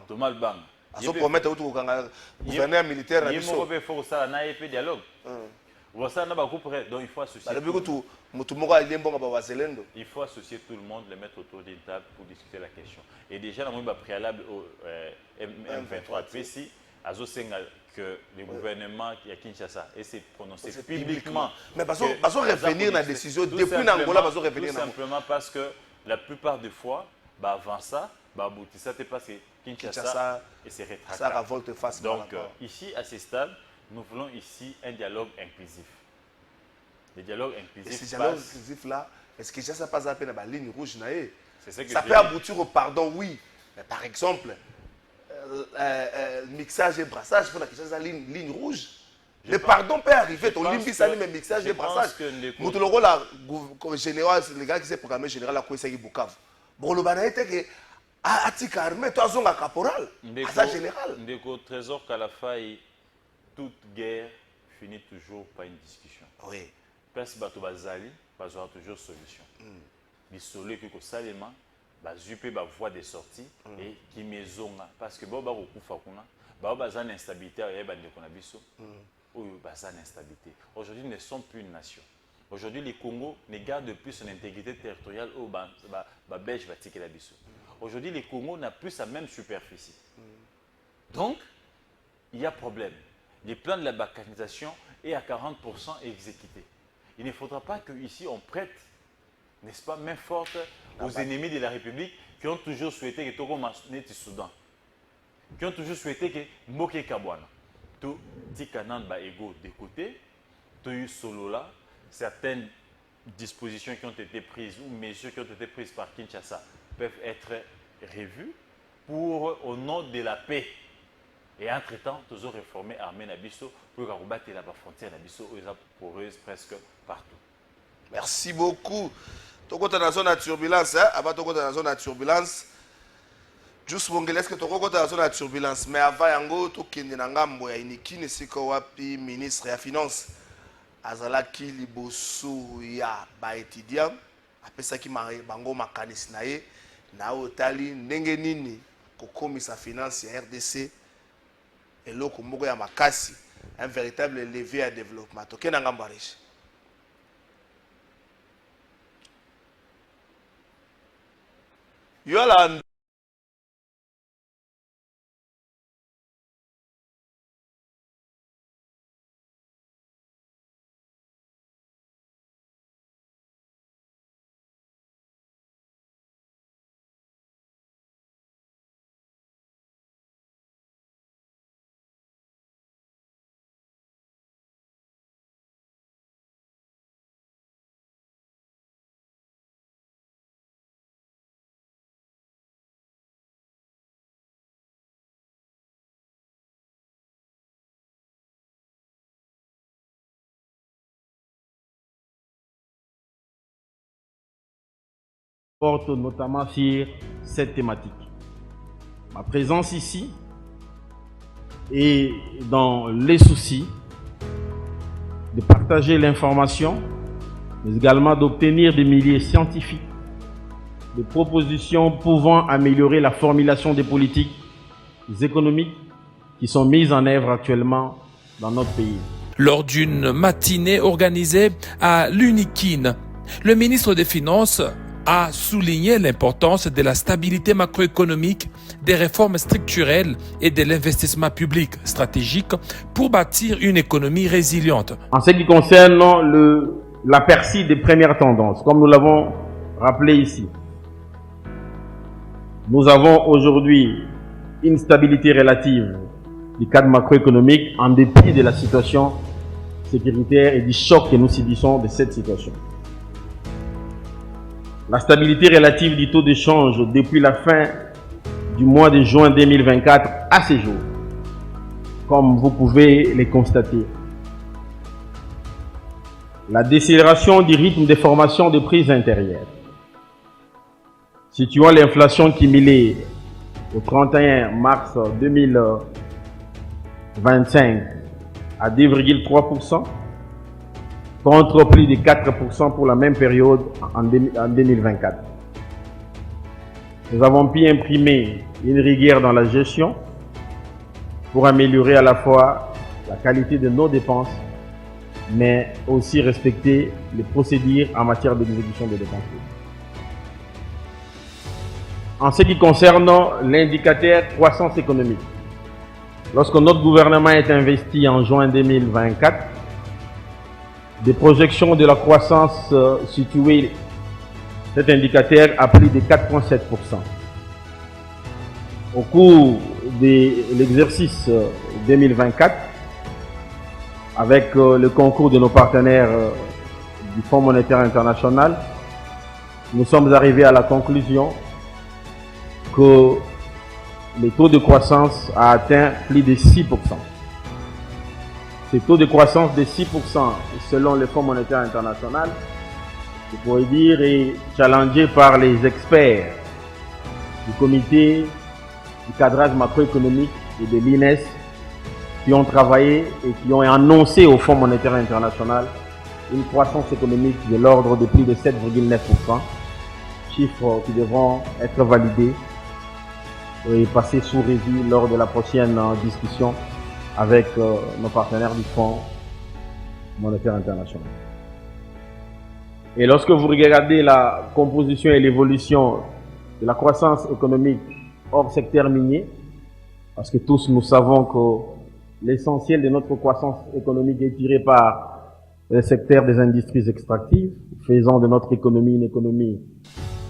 Thomas Lubang. Il promettre gouverneur militaire. Il faut ça dialogue. Donc il faut associer. Il faut associer tout le monde, les mettre autour d'une table pour discuter la question. Et déjà, dans le préalable au M23 PSI, que le gouvernement qui a Kinshasa et s'est prononcé publiquement. Mais parce revenir dans la décision depuis Angola, revenir simplement parce que la plupart des fois, avant ça, ça parce que Kinshasa et c'est rétractable. Donc ici, à ce stade, nous voulons ici un dialogue inclusif. Le dialogue inclusif. Et ce dialogue inclusif-là, est-ce que Kinshasa passe à peine la ligne rouge? Ça peut aboutir au pardon, oui. Mais par exemple, mixage et brassage, il faut que la ligne rouge. Le pardon peut arriver, ton limbi ça mais mixage et brassage. Nous le rôle général, les gars qui s'est programmé général à Kouessagi Bukavu. Bon, le banaï était que Atika armé, toi zonga caporal, à sa général. Ndeko trésor qu'à la faille, toute guerre finit toujours par une discussion. Oui. Parce que Bato Bazali, Bazo a toujours solution. Bissolé que Salema, Bazupe ba voie de sortie et qui maisonga parce que Boba Okufa kuna, Baza l'instabilité et Bandeko Nabiso. Ou Baza l'instabilité. Aujourd'hui, ils ne sont plus une nation. Aujourd'hui, les Congo ne gardent plus son intégrité territoriale au Belge Vatique et Labiso. Aujourd'hui, les Congo n'ont plus sa même superficie. Donc, il y a problème. Les plans de la balkanisation est à 40% exécuté. Il ne faudra pas qu'ici on prête, n'est-ce pas, main forte aux ennemis de la République qui ont toujours souhaité que Togo Massonet du Soudan, qui ont toujours souhaité que Mboké Kabwana, tout Tikanan ba ego de côté, tout eu solo là, certaines dispositions qui ont été prises ou mesures qui ont été prises par Kinshasa peuvent être revues pour au nom de la paix. Et entre-temps, toujours réformer l'armée Nabiso pour combattre la frontière Nabiso poreuse presque partout. Merci beaucoup. Toko dans la zone de turbulence, avant Toko dans la zone de turbulence. Juste Mongel, est-ce que Toko dans la zone de turbulence? Mais avant Yango, Toko Ngambo ya Inikine siko wapi ministre ya finance. Azalaki liboso ya ba étudiant. Apesa ki bango makanisi na ye na otali ndenge nini kokomisa finance ya RDC. Et là, un véritable levier à développement. Yolande. porte notamment sur cette thématique. Ma présence ici est dans les soucis de partager l'information, mais également d'obtenir des milliers scientifiques, des propositions pouvant améliorer la formulation des politiques économiques qui sont mises en œuvre actuellement dans notre pays. Lors d'une matinée organisée à l'UNIKIN, le ministre des Finances a souligné l'importance de la stabilité macroéconomique, des réformes structurelles et de l'investissement public stratégique pour bâtir une économie résiliente. En ce qui concerne l'aperçu des premières tendances, comme nous l'avons rappelé ici, nous avons aujourd'hui une stabilité relative du cadre macroéconomique en dépit de la situation sécuritaire et du choc que nous subissons de cette situation. La stabilité relative du taux d'échange depuis la fin du mois de juin 2024 à ce jour, comme vous pouvez le constater. La décélération du rythme de formation de prix intérieures, situant l'inflation cumulée au 31 mars 2025 à 2,3%, contre plus de 4% pour la même période en 2024. Nous avons pu imprimer une rigueur dans la gestion pour améliorer à la fois la qualité de nos dépenses, mais aussi respecter les procédures en matière d'exécution des dépenses. En ce qui concerne l'indicateur croissance économique, lorsque notre gouvernement est investi en juin 2024, des projections de la croissance situées cet indicateur à plus de 4,7%. Au cours de l'exercice 2024, avec le concours de nos partenaires du Fonds monétaire international, nous sommes arrivés à la conclusion que le taux de croissance a atteint plus de 6%. Ce taux de croissance de 6% selon le Fonds monétaire international, je pourrais dire, est challengé par les experts du comité du cadrage macroéconomique et de l'INES qui ont travaillé et qui ont annoncé au Fonds monétaire international une croissance économique de l'ordre de plus de 7,9%, chiffres qui devront être validés et passer sous revue lors de la prochaine discussion avec nos partenaires du Fonds monétaire international. Et lorsque vous regardez la composition et l'évolution de la croissance économique hors secteur minier, parce que tous nous savons que l'essentiel de notre croissance économique est tiré par le secteur des industries extractives, faisant de notre économie une économie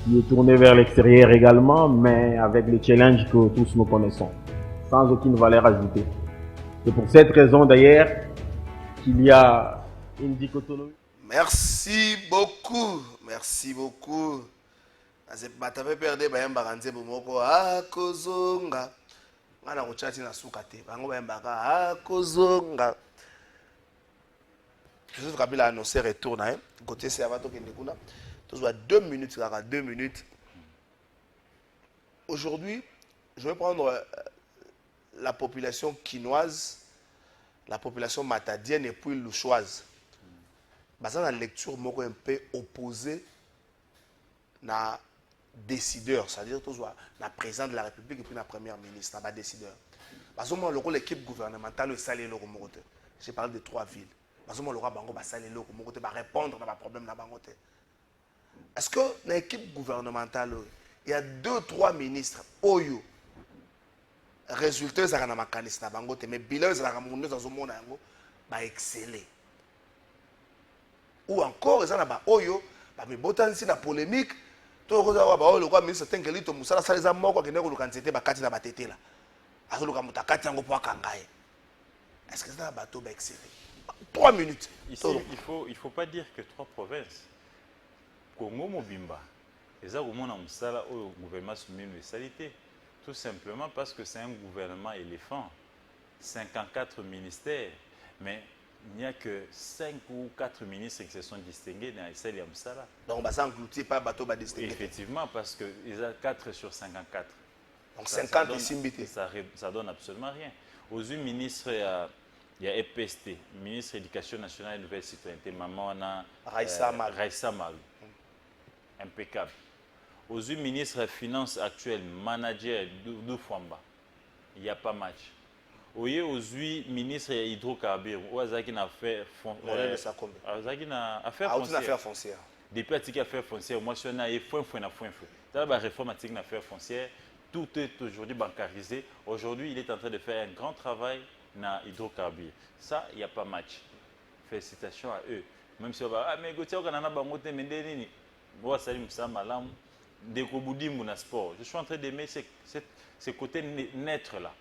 qui est tournée vers l'extérieur également, mais avec les challenges que tous nous connaissons, sans aucune valeur ajoutée. C'est pour cette raison d'ailleurs qu'il y a une dichotomie. Merci beaucoup. Merci beaucoup. Batave perde bayamba kanze bomoko akozonga. Ngana kuchati na sukate. Bango bayamba ka akozonga. Jesus Kabila a annoncé retour na côté c'est abato kende kuna. Tous 2 minutes kaka 2 minutes. Aujourd'hui, je vais prendre la population quinoise, la population matadienne et puis louchoise. Basant la lecture moko un peu opposée na décideur, c'est-à-dire tous na président de la République et puis na première ministre, na décideur. Basant moi l'équipe gouvernementale est salée le mokote. J'ai parlé de 3 villes. Basant moi le bango ba salé le mokote ba répondre na problème na bangote. Est-ce que dans l'équipe gouvernementale il y a 2-3 ministres oyo résultats ça na makanisi na bangote mais bilan ça na mundu za zomona yango ba exceller. Ou encore ils ont ba oyo ba me botanisi na polémique to ko za ba oyo kwa ministre Tengelito Musala ça les a moko kende ko lukanzete ba kati na batetela azoluka mutakati yango po akangaye. Est-ce que ça na bato ba exceller? 3 minutes. Ici, il faut pas dire que 3 provinces. Congo Mobimba, les arguments musala au gouvernement soumis une salité. Tout simplement parce que c'est un gouvernement éléphant, 54 ministères. Mais il n'y a que 5 ou 4 ministres qui se sont distingués dans celle de Msala. Donc, ça engloutit pas bateau ba distingué. Effectivement, parce qu'ils ont 4 sur 54. Donc, 50 ici, ça donne absolument rien. Aux yeux ministres, il y a EPST, ministre de l'Éducation nationale et de nouvelle citoyenneté, maman, Raissa Mal. Impeccable. Aux yeux ministre des Finances actuel, manager d'Oufwamba, il n'y a pas match. Aux yeux ministre de l'Hydrocarbure, où Azaki n'a fait affaire foncière. Depuis l'article affaires foncières, moi je suis là, il faut dans la réforme article affaires foncières, tout est aujourd'hui bancarisé. Aujourd'hui, il est en train de faire un grand travail dans l'hydrocarbure. Ça, il n'y a pas match. Félicitations à eux. Même si on va, mais Gauthier, on a bangote, mais Ndeni, moi, Salim Samalam, Dekoboudim, mon sport. Je suis en train d'aimer ce côté naître là.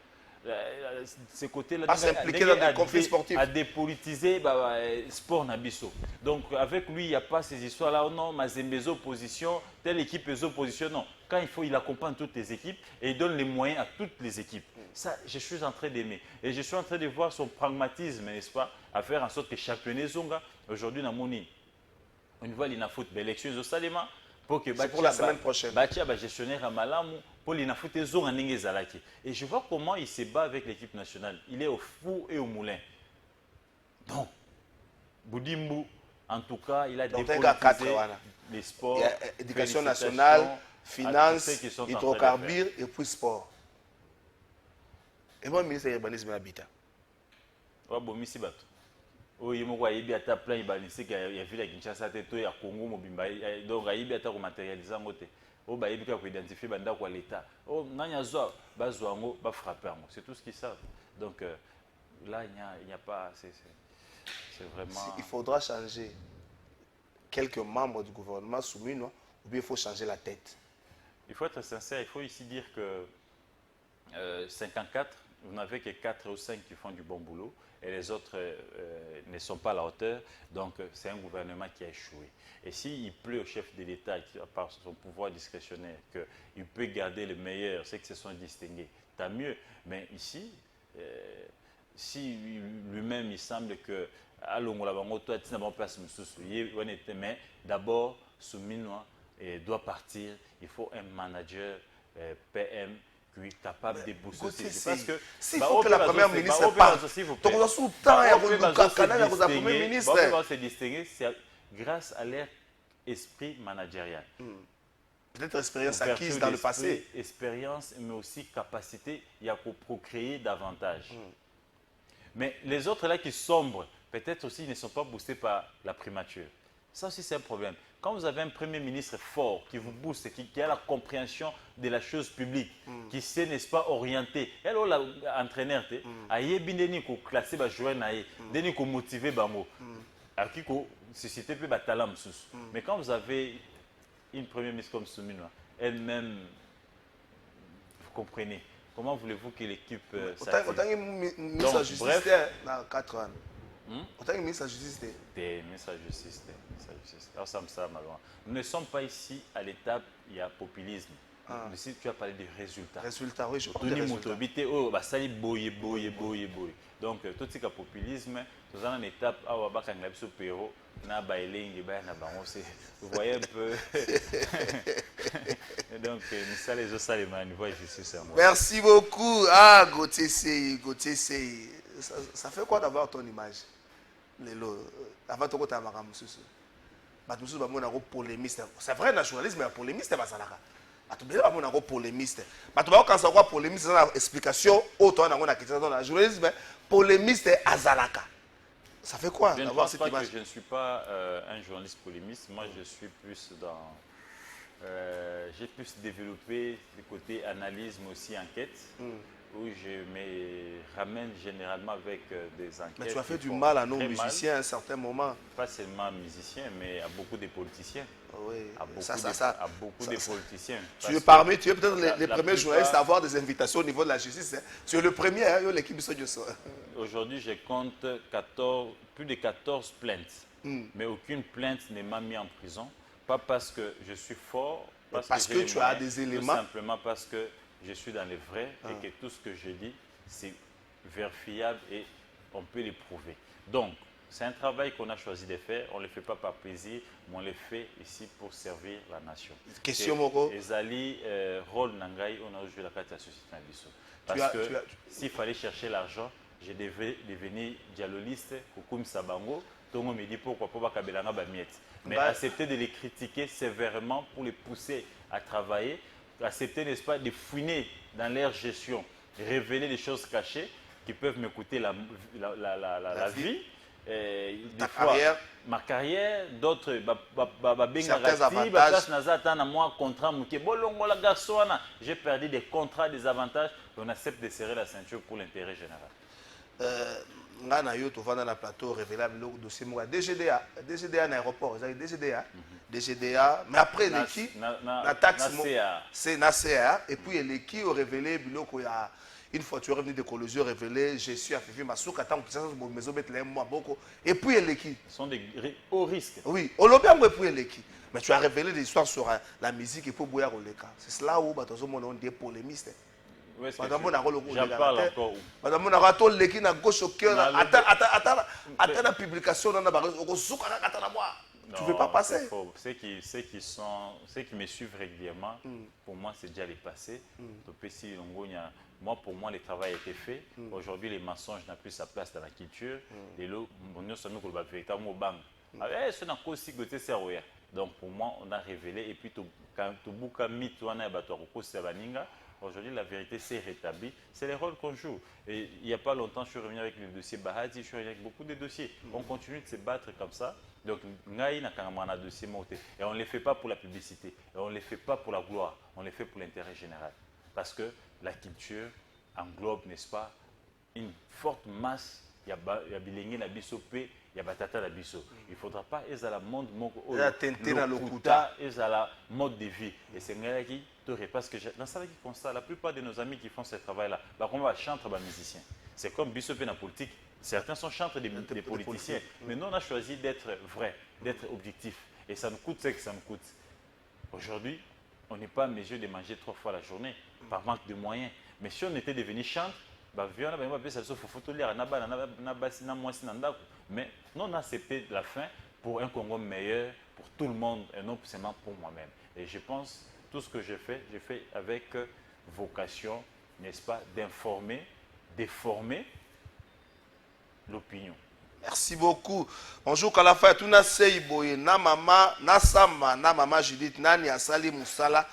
Ce côté-là, à s'impliquer dans des conflits sportifs, à dépolitiser le sport Nabiso. Donc avec lui, il n'y a pas ces histoires-là. Oh non, Mazembezo opposition, telle équipe est opposition. Non, quand il faut, il accompagne toutes les équipes et il donne les moyens à toutes les équipes. Ça, je suis en train d'aimer. Et je suis en train de voir son pragmatisme, n'est-ce pas, à faire en sorte que championnat Zonga, aujourd'hui, dans mon une fois, il a fait l'élection au Salema. C'est pour la semaine prochaine. Gestionnaire à Malamu pour les nafute zone Zalaki. Et je vois comment il se bat avec l'équipe nationale. Il est au four et au moulin. Donc, Boudimbu, en tout cas, il a dépolitisé les sports, éducation nationale, finances, hydrocarbures et puis sport. Et moi, le ministre de l'urbanisme habite. Oui, bon, Missi Bato. Oui, je suis bien plein de gens qui ont vu la Kinshasa, ya Congo, donc il y a des matérialisés. Il y a des identifier l'État. C'est tout ce qu'ils savent. Donc là, il n'y a pas. C'est vraiment. Il faudra changer quelques membres du gouvernement soumis, non? Ou bien il faut changer la tête. Il faut être sincère. Il faut ici dire que 54, vous n'avez que 4 ou 5 qui font du bon boulot. Et les autres ne sont pas à la hauteur. Donc, c'est un gouvernement qui a échoué. Et s'il plaît au chef de l'État, par son pouvoir discrétionnaire, qu'il peut garder le meilleur, ceux qui se sont distingués, tant mieux. Mais ici, si lui-même, il semble que mais d'abord, Souminois doit partir. Il faut un manager PM qui est capable de booster. Parce que s'il faut que la première ministre parte, donc on a sous le temps, il y a un premier ministre. Se distinguer, c'est grâce à leur esprit managérial. Peut-être expérience acquise dans le passé. Expérience, mais aussi capacité, il y a pour procréer davantage. Mais les autres là qui sombrent, peut-être aussi ne sont pas boostés par la primature. Ça aussi, c'est un problème. Quand vous avez un premier ministre fort qui vous booste, qui a la compréhension de la chose publique, qui sait, n'est-ce pas, orienter, et alors l'entraîneur, il faut classer les joueurs, il faut motiver les gens, il faut susciter les talents. Mais quand vous avez une première ministre comme Souminois, elle-même, vous comprenez, comment voulez-vous que l'équipe s'attire? Autant que ministre de la Justice, dans 4 ans. Autant que ministre de la Justice. Des ministres de la Justice. Nous ne sommes pas ici à l'étape, il y a populisme. Ici, tu as parlé de résultats. Résultats, oui, je connais les résultats. Donc, tout ce qui est populisme, nous avons une étape où vous voyez un peu. Donc, nous sommes les autres salémans, nous voyons justice. Merci beaucoup. Ah, Gauthier Sey. Ça fait quoi d'avoir ton image? Avant de te faire polémiste. C'est vrai, le journalisme est polémiste. Tu polémiste. Quand polémiste, c'est une explication. Le journalisme polémiste à Zalaka. Ça fait quoi d'avoir cette image? Je ne suis pas un journaliste polémiste. Moi, je suis plus dans. J'ai plus développé le côté analyse, mais aussi enquête. Où je me ramène généralement avec des enquêtes. Mais tu as fait du mal à nos musiciens à un certain moment. Pas seulement musiciens, mais à beaucoup de politiciens. Oui, à beaucoup de politiciens. Tu es peut-être les premiers journalistes à avoir des invitations au niveau de la justice. Tu es le premier, l'équipe de Sodio. Aujourd'hui, je compte plus de 14 plaintes. Mais aucune plainte ne m'a mis en prison. Pas parce que je suis fort, parce que tu as des éléments. Tout simplement parce que je suis dans les vrais et que tout ce que je dis, c'est vérifiable et on peut les prouver. Donc, c'est un travail qu'on a choisi de faire. On ne le fait pas par plaisir, mais on le fait ici pour servir la nation. Question Moko. Ezali, rôle Nangai, on a joué la carte à la société Nabiso. Parce que s'il fallait chercher l'argent, je devais devenir dialoliste, Koukoum Sabango. Tongo me dit pourquoi pas Kabelanga Bamiet. Mais accepter de les critiquer sévèrement pour les pousser à travailler, accepter, n'est-ce pas, de fouiner dans leur gestion, révéler des choses cachées qui peuvent me coûter la vie. Ta carrière. Ma carrière, d'autres, certains avantages. J'ai perdu des contrats, des avantages, on accepte de serrer la ceinture pour l'intérêt général. Ngana yo to vanda na plateau révélable le dossier moi DGDA na aéroport DGDA mais après l'équipe la taxe c'est na CA et puis l'équipe a révélé biloko ya une fois tu es revenu de collusion révélé je suis à Fifi Masuka tant que ça maison mettre les mois beaucoup et puis l'équipe sont des hauts risques. Oui au lobby et puis l'équipe mais tu as révélé des histoires sur la musique et pour boire au leka c'est là où batozo mon des polémistes. J'en parle encore. Madame, on a tout l'équipe à gauche au cœur. Attends la publication dans la barre. Tu ne veux pas passer. Ceux qui me suivent régulièrement, pour moi, c'est déjà les passés. Moi, pour moi, le travail a été fait. Aujourd'hui, les mensonges n'ont plus sa place dans la culture. Et là, on sommes le véritable mot bang. Donc, pour moi, on a révélé. Et puis, quand tu boucas mythe, on a battu à aujourd'hui, la vérité s'est rétablie. C'est les rôles qu'on joue. Et il n'y a pas longtemps, je suis revenu avec le dossier Bahati, je suis revenu avec beaucoup de dossiers. On continue de se battre comme ça. Donc, Ngaï n'a qu'un dossier monté. Et on ne les fait pas pour la publicité. Et on ne les fait pas pour la gloire. On les fait pour l'intérêt général. Parce que la culture englobe, n'est-ce pas, une forte masse. Il y a Bilingue, il y a Bissopé, il y a Batata, la Bisso. Il ne faudra pas être à la mode, il y a la mode de vie. Et c'est Ngaï qui parce que dans ça qui constate, la plupart de nos amis qui font ce travail-là, on va chanter des musiciens. C'est comme Bissopé dans la politique. Certains sont chantres des politiciens. Mais nous, on a choisi d'être vrai, d'être objectif. Et ça nous coûte ce que ça nous coûte. Aujourd'hui, on n'est pas en mesure de manger 3 fois la journée par manque de moyens. Mais si on était devenu chantre, mais nous, on a accepté la fin pour un Congo meilleur, pour tout le monde, et non seulement pour moi-même. Et je pense tout ce que j'ai fait avec vocation, n'est-ce pas, d'informer, de former l'opinion. Merci beaucoup. Bonjour Kalafa, tu na seiboye na mama na samba na mama Judith nani asali musala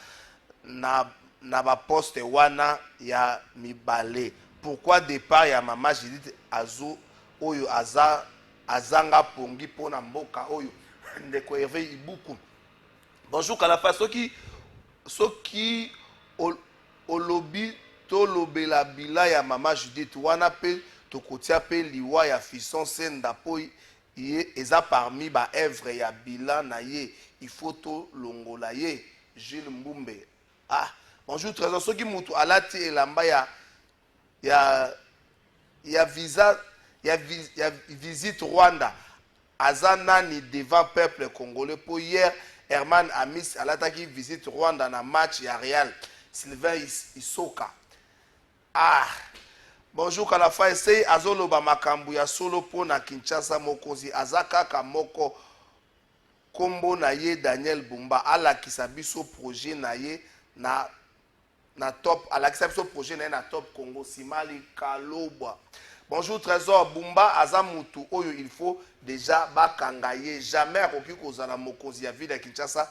na ba poste wana ya mibale. Pourquoi départ ya mama Judith azo oyo azanga pongi pona mboka oyo ndeko Hervé Ibuku. Bonjour Kalafa, soki olobi to lobela bila ya mama Judith wana pe to kotia pe liwa ya Fisson Senda po ye eza parmi ba œuvre ya bila na ye il faut to longola ye Gilles Mbumbe. Ah bonjour trésor soki mutu alati elamba ya visa ya visite Rwanda azanani devant peuple congolais pour hier Herman Amis alataki visite Rwanda na match ya Real Sylvain Isoka. Ah bonjour Kalafa essaye azoloba makambu ya solo po na Kinshasa mokonzi azakaka moko kombo na ye Daniel Bumba alakisa biso projet na ye na top alakisa biso projet na ye na top Congo Simali Kalobwa. Bonjour Trésor Bumba azamutu oyo il faut déjà bakanga ye jamais akoki kozala mokonzi ya ville ya Kinshasa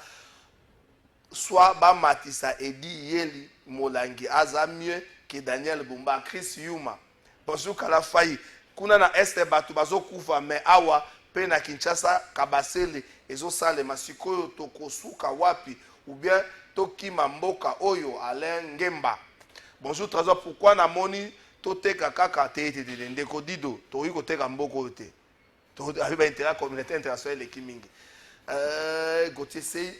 soit ba matisa Edi Yeli Molangi aza mieux que Daniel Bumba. Chris Yuma. Bonjour Kalafai. Kuna na este batu bazo kufa me awa pe na Kinshasa kabasele ezo sale masikoyo tokosuka wapi ou bien tokima mboka oyo Alain Ngemba. Bonjour Trésor, pourquoi na moni toteka kaka te ndeko dido to yiko teka mboko te. To abiba intérêt communautaire international le kimingi. Gauthier Sey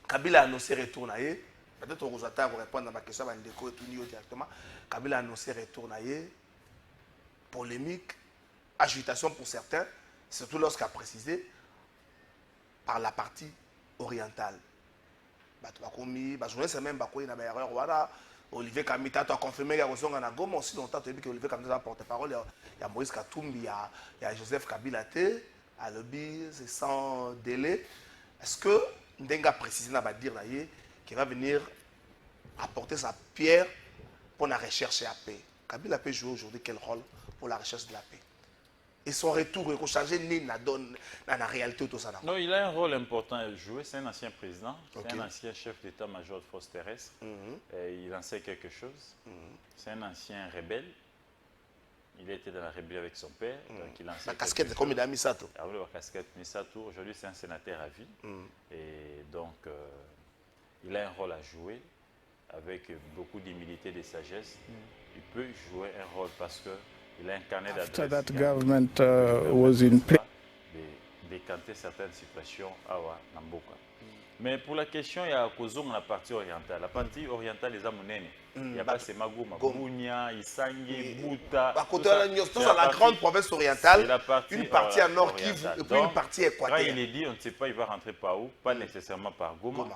Kabila a annoncé retour na ye. Peut-être on vous attend pour répondre à ma question bandeko et tout directement. Kabila a annoncé retour na ye. Polémique, agitation pour certains, surtout lorsqu'a précisé par la partie orientale. Bakomi, ba journée c'est même bakoyi na ba erreur wala Olivier Kamita a confirmé qu'il y a Goma aussi longtemps que Olivier Kamita a porte-parole. Il y a Moïse Katumbi, il y a Joseph Kabila à l'objet, c'est sans délai. Est-ce que Ndenga précisé n'a pas dire qu'il va venir apporter sa pierre pour la recherche de la paix? Kabila peut jouer aujourd'hui quel rôle pour la recherche de la paix? Et son retour, il faut changer dans la réalité tout ça. Non, il a un rôle important à jouer. C'est un ancien président, c'est un ancien chef d'état-major de forces terrestres. Il en sait quelque chose. C'est un ancien rebelle. Il était dans la rébellion avec son père. Donc il en sait la casquette, c'est comme il a mis ça tout. Ah oui, la casquette Misato. Aujourd'hui, c'est un sénateur à vie. Et donc, il a un rôle à jouer avec beaucoup d'humilité et de sagesse. Il peut jouer un rôle parce que il a incarné After that government was in place. Décanter certaines situations à Namboka. Mais pour la question, il y a la partie orientale. La partie orientale, les Amounene. Il y a pas ces Magoma, Gounia, Isangi, Bouta. C'est la grande province orientale, une partie à Nord Kivu et puis une partie équatoriale. Quand il est dit, on ne sait pas, il va rentrer par où, pas nécessairement par Goma.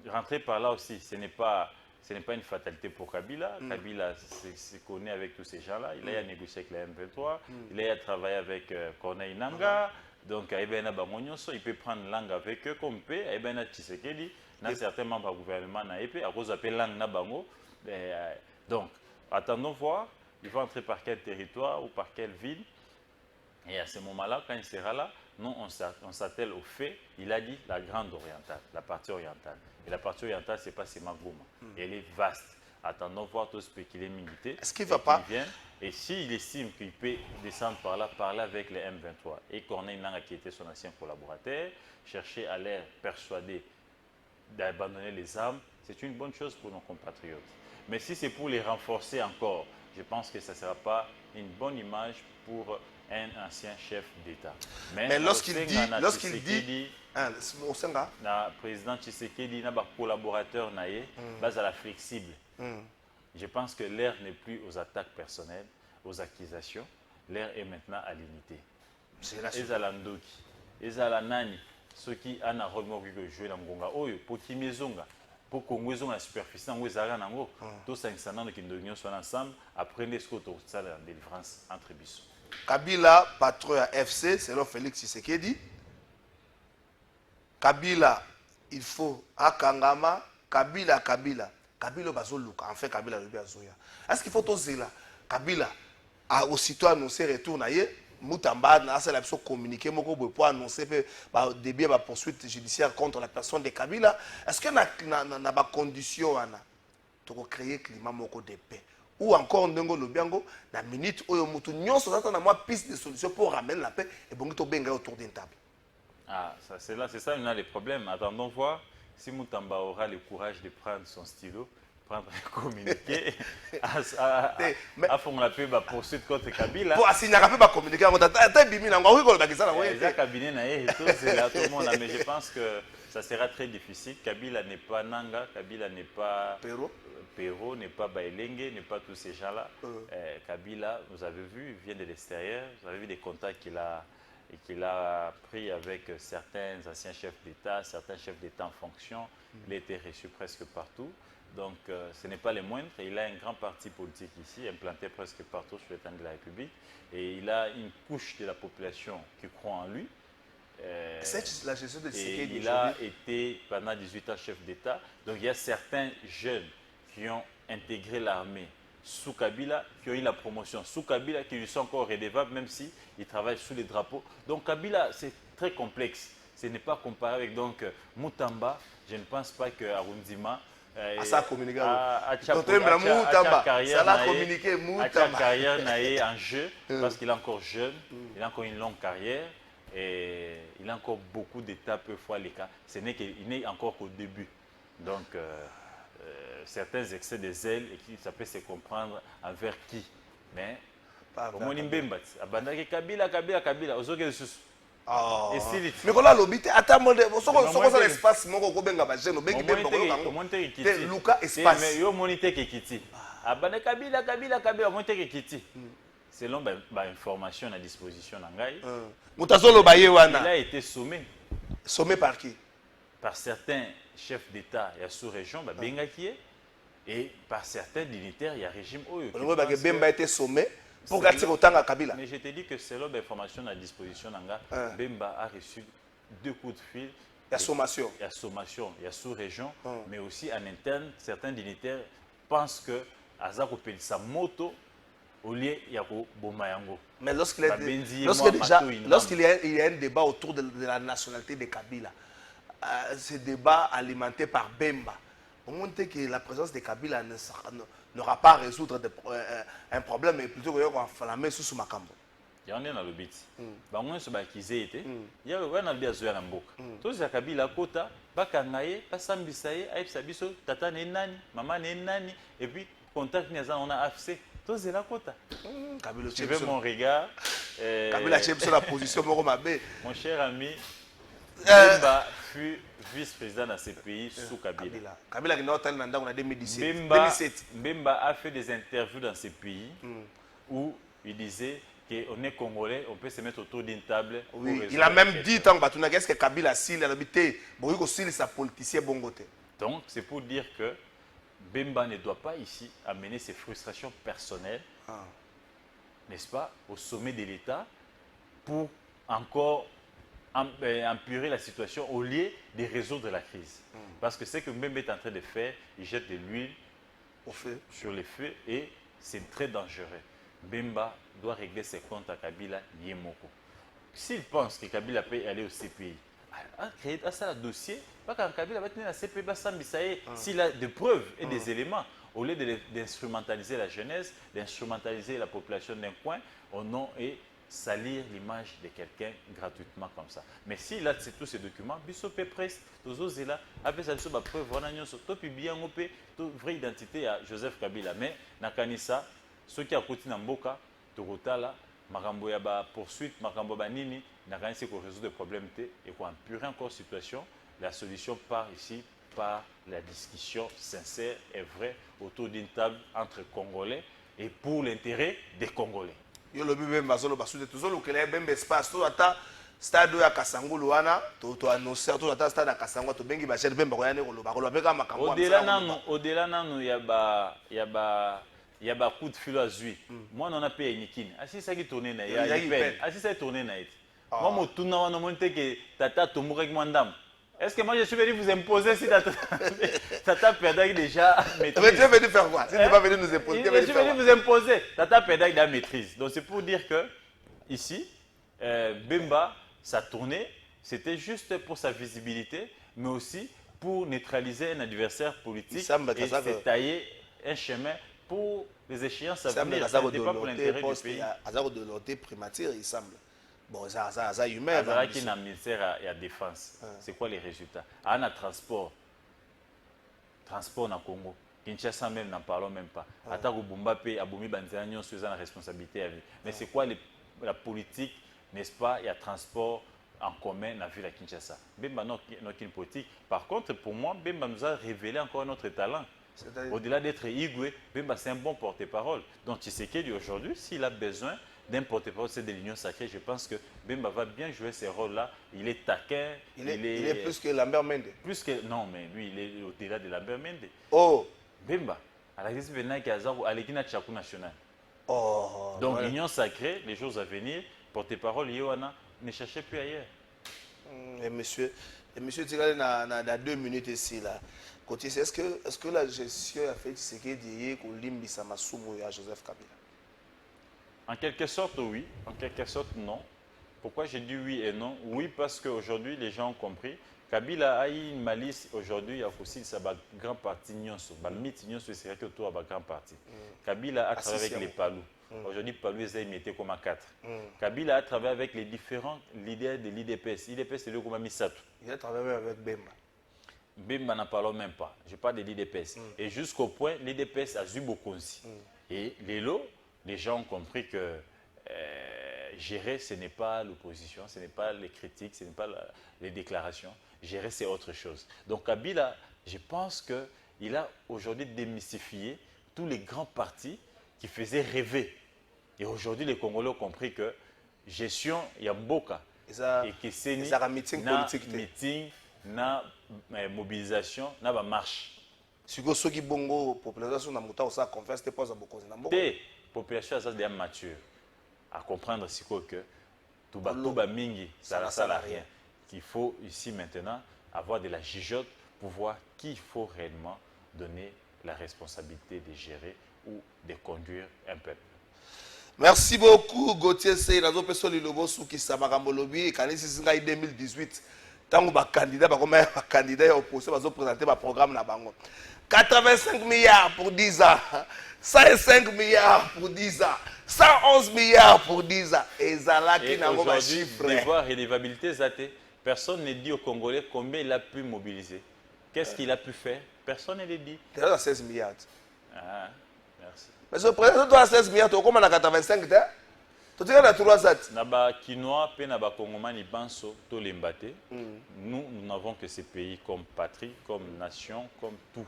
Rentrer par là aussi, ce n'est pas une fatalité pour Kabila. Kabila se connaît avec tous ces gens-là. Il a négocié avec la M23. Il a travaillé avec Corneille Nangaa. Donc, il peut prendre langue avec eux comme peut. Il Tshisekedi, dans certains membres du gouvernement, à cause de langue Nabango. Donc, attendons voir. Il va entrer par quel territoire ou par quelle ville. Et à ce moment-là, quand il sera là, nous, on s'attelle au fait. Il a dit la grande orientale, la partie orientale. Et la partie orientale, ce n'est pas Sema Goma. Elle est vaste. Attendons voir tout spéculer militer. Est-ce qu'il ne va pas? Et s'il estime qu'il peut descendre par là, parler avec les M23 et Corneille Nangaa, qui était son ancien collaborateur, chercher à les persuader d'abandonner les armes, c'est une bonne chose pour nos compatriotes. Mais si c'est pour les renforcer encore, je pense que ça ne sera pas une bonne image pour un ancien chef d'État. Mais lorsqu'il dit, le président Tshisekedi n'a pas collaborateur basé flexible. Je pense que l'ère n'est plus aux attaques personnelles, aux accusations. L'ère est maintenant à l'unité. Ezalandoki, Ezalanani, ceux qui ont un rôle de jouer dans le Congo, pour qui maisonga, pour Congo ils ont la superficie, ils ont nango. Tous 500 ans qui nous sommes ensemble, apprenez ce que tu as la délivrance entre bisous. Kabila, patron à FC, selon Félix Tshisekedi. Kabila, il faut Akangama, Kabila. Kabila bazoluka, en fait Kabila le bazoya. Est-ce qu'il faut oser là? Kabila a aussitôt annoncé retour naie, Moutamba na la personne communiquer moko pour annoncer le début de la poursuite judiciaire contre la personne de Kabila. Est-ce que na ba condition ana pour créer climat moko de paix ou encore ndongo lobiango na minute oyo mutu nyonso zata na moi piste de solution pour ramener la paix et bongo to benga autour d'une table. Ah, c'est ça, on a les problèmes. Attendons voir si Moutamba aura le courage de prendre son stylo, prendre un communiqué, à fond la paix, poursuite contre Kabila. Pour assigner la paix, communiquer, on a bimi na ngwa ko le bakisa na ouais. Les cabinets na et tout, c'est là tout le monde. Mais je pense que ça sera très difficile. Kabila n'est pas Nanga, Kabila n'est pas Perrault, n'est pas Bailenge, n'est pas tous ces gens-là. Kabila, vous avez vu, vient de l'extérieur. Vous avez vu des contacts qu'il a pris avec certains anciens chefs d'État, certains chefs d'État en fonction. Il a été reçu presque partout. Donc, ce n'est pas le moindre. Il a un grand parti politique ici, implanté presque partout sur l'étang de la République. Et il a une couche de la population qui croit en lui. C'est la gestion de Tshisekedi. Il a été pendant 18 ans chef d'État. Donc, il y a certains jeunes qui ont intégré l'armée sous Kabila, qui ont eu la promotion sous Kabila, qui lui sont encore redevables, même s'ils travaillent sous les drapeaux. Donc Kabila, c'est très complexe. Ce n'est pas comparé avec Moutamba. Je ne pense pas que Arundima ça a communiqué. Carrière en jeu, parce qu'il est encore jeune, il a encore une longue carrière, et il a encore beaucoup d'étapes, parfois les cas. Ce n'est qu'il n'est encore qu'au début. Donc, certains excès de zèle, et ça peut se comprendre envers qui. Mais, au moins, Kabila, mais quand l'obité, attends, ce l'espace, mon gobenga bagé, no bengi bembo ko Luka espace. Mais yo monite ke kiti. Abana Kabila monite ke kiti. Selon information à disposition nangai. Mutazolo baye wana. Il a été sommé. Sommé par qui? Par certains chefs d'État et sous-région, benga qui est Et par certains dignitaires, il y a un régime Oyo. Bemba a été sommé pour gâter autant à Kabila. Mais je te dis que selon l'information à disposition, Bemba a reçu 2 coups de fil. Il y a sommation. Il y a sommation, il y a sous-région, mais aussi en interne, certains dignitaires pensent que Azako pèle sa moto au lieu de Bomayango. Mais lorsqu'il y a un débat autour de la nationalité de Kabila, ce débat alimenté par Bemba, on montre que la présence de Kabila n'aura pas à résoudre un problème, mais plutôt qu'il y aura la main sous Makambo. Il y en a dans le bit. Bango se bakizé été. Il y a un albia zoya na mboka. Tous ya Kabila kota, bakangaye, basambisaye, aipsabiso, tata ne nani, maman ne nani, et puis contact ni on a AFC. Tous la kota. Kabila, tu veux mon regard. Kabila chef sur la position Moromabé. Mon cher ami, Bemba fut vice-président dans ces pays sous Kabila. Kabila qui n'a pas été en 2017. Bemba a fait des interviews dans ces pays où il disait qu'on est Congolais, on peut se mettre autour d'une table. Oui, il a même dit qu'est-ce que Kabila s'il a habité, bon, il sa politicien bongoté. Donc, c'est pour dire que Bemba ne doit pas ici amener ses frustrations personnelles, n'est-ce pas, au sommet de l'État pour encore empirer la situation au lieu de résoudre la crise. Parce que ce que Bemba est en train de faire, il jette de l'huile sur les feux et c'est très dangereux. Bemba doit régler ses comptes à Kabila Yemoko. S'il pense que Kabila peut aller au CPI, créer un dossier, pas quand Kabila va tenir la CPI, s'il a des preuves et des éléments, au lieu d'instrumentaliser la jeunesse, d'instrumentaliser la population d'un coin, au nom et salir l'image de quelqu'un gratuitement comme ça. Mais s'il a tous ces documents, Bissopé Presse, tous là, après ça, il preuve, voilà, tout publié en OP, toute vraie identité à Joseph Kabila. Mais Nakanisa, ceux qui ont côté Namboka, Torotala, Makambo ya ba poursuite, Makambo banini, Nakanisa qu'on résout des problèmes et qu'on empirer encore la situation. La solution part ici par la discussion sincère et vraie autour d'une table entre Congolais et pour l'intérêt des Congolais. Yo lobi Bemba zolo basude tuzolo kele Bemba espace to ata stade ya Kasangulu wana to annoncer to ata stade ya Kasangwa to bengi ba chef Bemba ko yana ko loba ko loba makambo. Au-delà nanu ya ba coup de fil à zui. Moi on a payé Nikine. Asi ça qui tourner na ya peine. Asi ça tourner na it. Moi mo tuna wana monte que tata tombe avec mandam. Est-ce que moi je suis venu vous imposer si Tata Perdag déjà maîtrise? Mais tu es venu faire quoi? Si tu n'es pas venu nous imposer, je suis venu vous imposer. Tata Perdag déjà maîtrise. Donc c'est pour dire que ici, Bemba, sa tournée, c'était juste pour sa visibilité, mais aussi pour neutraliser un adversaire politique et se tailler un chemin pour les échéances à venir. Ce n'était pas pour l'intérêt du pays. Azaro de l'auté primature, il semble. Bon, ça humain. Qui n'a ministère à défense. C'est quoi les résultats? On a transport na Congo. Kinshasa même, n'en parlons même pas. Attends, Bumbape, Aboumi Banzanyo, c'est la responsabilité à vie. Mais c'est quoi la politique, n'est-ce pas? Il y a transport en commun dans la ville à Kinshasa. Bemba n'a aucune politique. Par contre, pour moi, Bemba nous a révélé encore notre talent. Au-delà d'être Igwe, Bemba c'est un bon porte-parole. Donc Tshisekedi aujourd'hui, s'il a besoin d'un porte-parole, c'est de l'Union sacrée, je pense que Bemba va bien jouer ces rôles-là. Il est taquin. Il est plus que Lambert Mende. Non, mais lui, il est au-delà de Lambert Mende. Oh! Bemba, à la question de l'Équipe Tchakou nationale. Oh! Donc l'Union sacrée, les jours à venir, porte-parole, Yohana, ne cherchez plus ailleurs. Et monsieur Tigale, dans 2 minutes ici, là. Est-ce que la gestion a fait ce qu'il dit qu'on limbisa Masumu à Joseph Kabila? En quelque sorte, oui. En quelque sorte, non. Pourquoi je dis oui et non? Oui, parce qu'aujourd'hui, les gens ont compris. Kabila a eu une malice aujourd'hui. Il y a aussi sa grand parti Nyonso. C'est vrai autour de la grand parti. Kabila a travaillé avec les Palous. Aujourd'hui, Palou est mis comme à 4. Kabila a travaillé avec les différents leaders de l'IDPS. L'IDPS, c'est le comme Misato. Il a travaillé avec Bemba. Bemba n'en parlons même pas. Je parle de l'IDPS. Et jusqu'au point, l'IDPS a eu beaucoup aussi. Et les gens ont compris que gérer, ce n'est pas l'opposition, ce n'est pas les critiques, ce n'est pas les déclarations. Gérer, c'est autre chose. Donc Kabila, je pense qu'il a aujourd'hui démystifié tous les grands partis qui faisaient rêver. Et aujourd'hui, les Congolais ont compris que gestion, il y a Mboka. Et que c'est un meeting politique. Meeting, na mobilisation, na marche. Si vous avez bongo population na muta osa confiance te pose beaucoup na mboko. Te population ça déjà mature à comprendre si quoi que tout ba mingi ça ne rien. Qu'il faut ici maintenant avoir de la jugeote pour voir qui il faut réellement donner la responsabilité de gérer ou de conduire un peuple. Merci beaucoup Gauthier Sey nazo peso lilobo suki samakambo lobi kanisi singa 2018 tango ba candidat ba comme ba candidat ya opposition bazo présenter ba programme na bango 85 milliards pour 10 ans 105 milliards pour 10 ans 111 milliards pour 10 ans et zalaki nango ba chiffre devoir relevabilité zate personne ne dit aux Congolais combien il a pu mobiliser. Qu'est-ce qu'il a pu faire? Personne ne le dit. Tu as 16 milliards. Ah, merci. Mais ce président doit 16 milliards, tu as combien 85 tu as 3 sats. Naba Kinois, pe naba Kongomani Banso, to l'embate. Nous n'avons que ces pays comme patrie, comme nation, comme tout.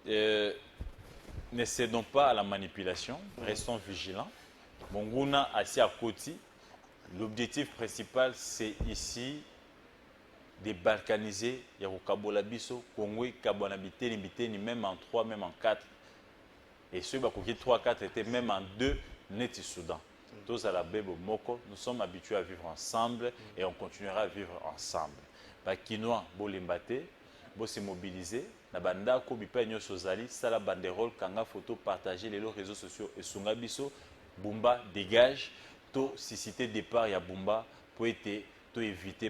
Ne cédons pas à la manipulation, restons vigilants. Monguna assis à Koti. L'objectif principal, c'est ici de balkaniser Yarukabola Biso, Congo, Kabonabité, ni même en 3, même en 4. Et ceux qui 3, 4 étaient même en 2, net Soudan. Tous à la Bebo Moko, nous sommes habitués à vivre ensemble et on continuera à vivre ensemble. Bakinois, Bolimbate, Bo se mobiliser, Nabanda, Kobipa, Nyosozali, Sala Banderole, Kanga Photo, partager les réseaux sociaux et Sunga Biso, Bumba, dégage. Si cité départ, il y a Bumba pour éviter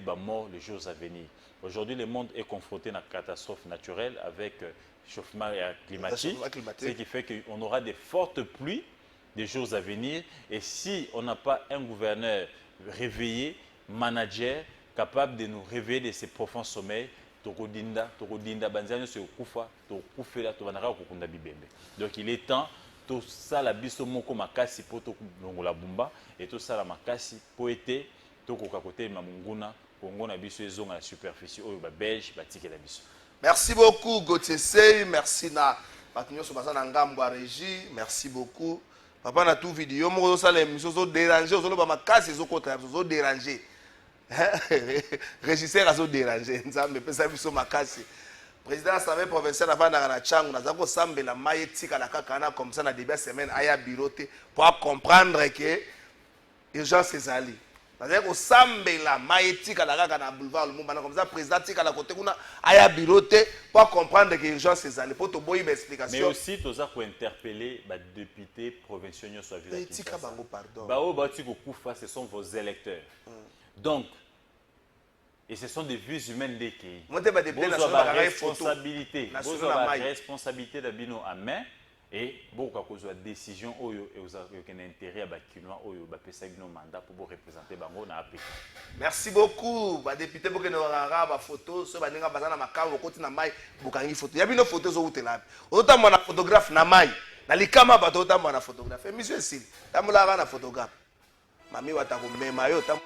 la mort les jours à venir. Aujourd'hui, le monde est confronté à une catastrophe naturelle avec chauffement climatique, ce qui fait qu'on aura des fortes pluies des jours à venir. Et si on n'a pas un gouverneur réveillé, manager, capable de nous réveiller de ces profonds sommeils, donc il est temps tout ça la biso moko makasi po to longola bumba et tout ça la makasi po été to ko côté mamunguna kongo na biso ezonga la superficie oyo ba belge batike la biso. Merci beaucoup Gauthier Sey, merci na bakinyo so basana ngambo ya régie, merci beaucoup. Papa na tout vidéo mo so la émission zo déranger zo ba makasi zo kontra zo déranger. Régisseur a zo déranger nzambe pesa biso makasi. Président Assemblée provinciale avant na changu na zako sambela mayetika la kakana comme ça na début semaine aya biroté pour comprendre que urgence ezali. C'est-à-dire que sambela mayetika la kakana boulevard Lumumba comme ça président tika la côté kuna aya biroté pour comprendre que urgence ezali pour to boyi explication. Mais aussi toza ko interpeller ba députés provinciaux nyonso vila. Tika bango pardon. Ba o ba tiko kufa ce sont vos électeurs. Donc et ce sont des vies humaines des pays. Vous avez la responsabilité. Vous avez la responsabilité de bino à main et beaucoup de décisions et vous avez un intérêt à Bakinois ou à passer un mandat pour vous représenter Bango dans l'Afrique. Merci beaucoup. Les députés qui ont des photos, ceux qui ont des photos, des photos. Il y a des photos où tu es là. Autant mon photographe na mai. Na likama ba autant mon photographe. Monsieur Sil, tamula na photographe. Mami watakumema yo tam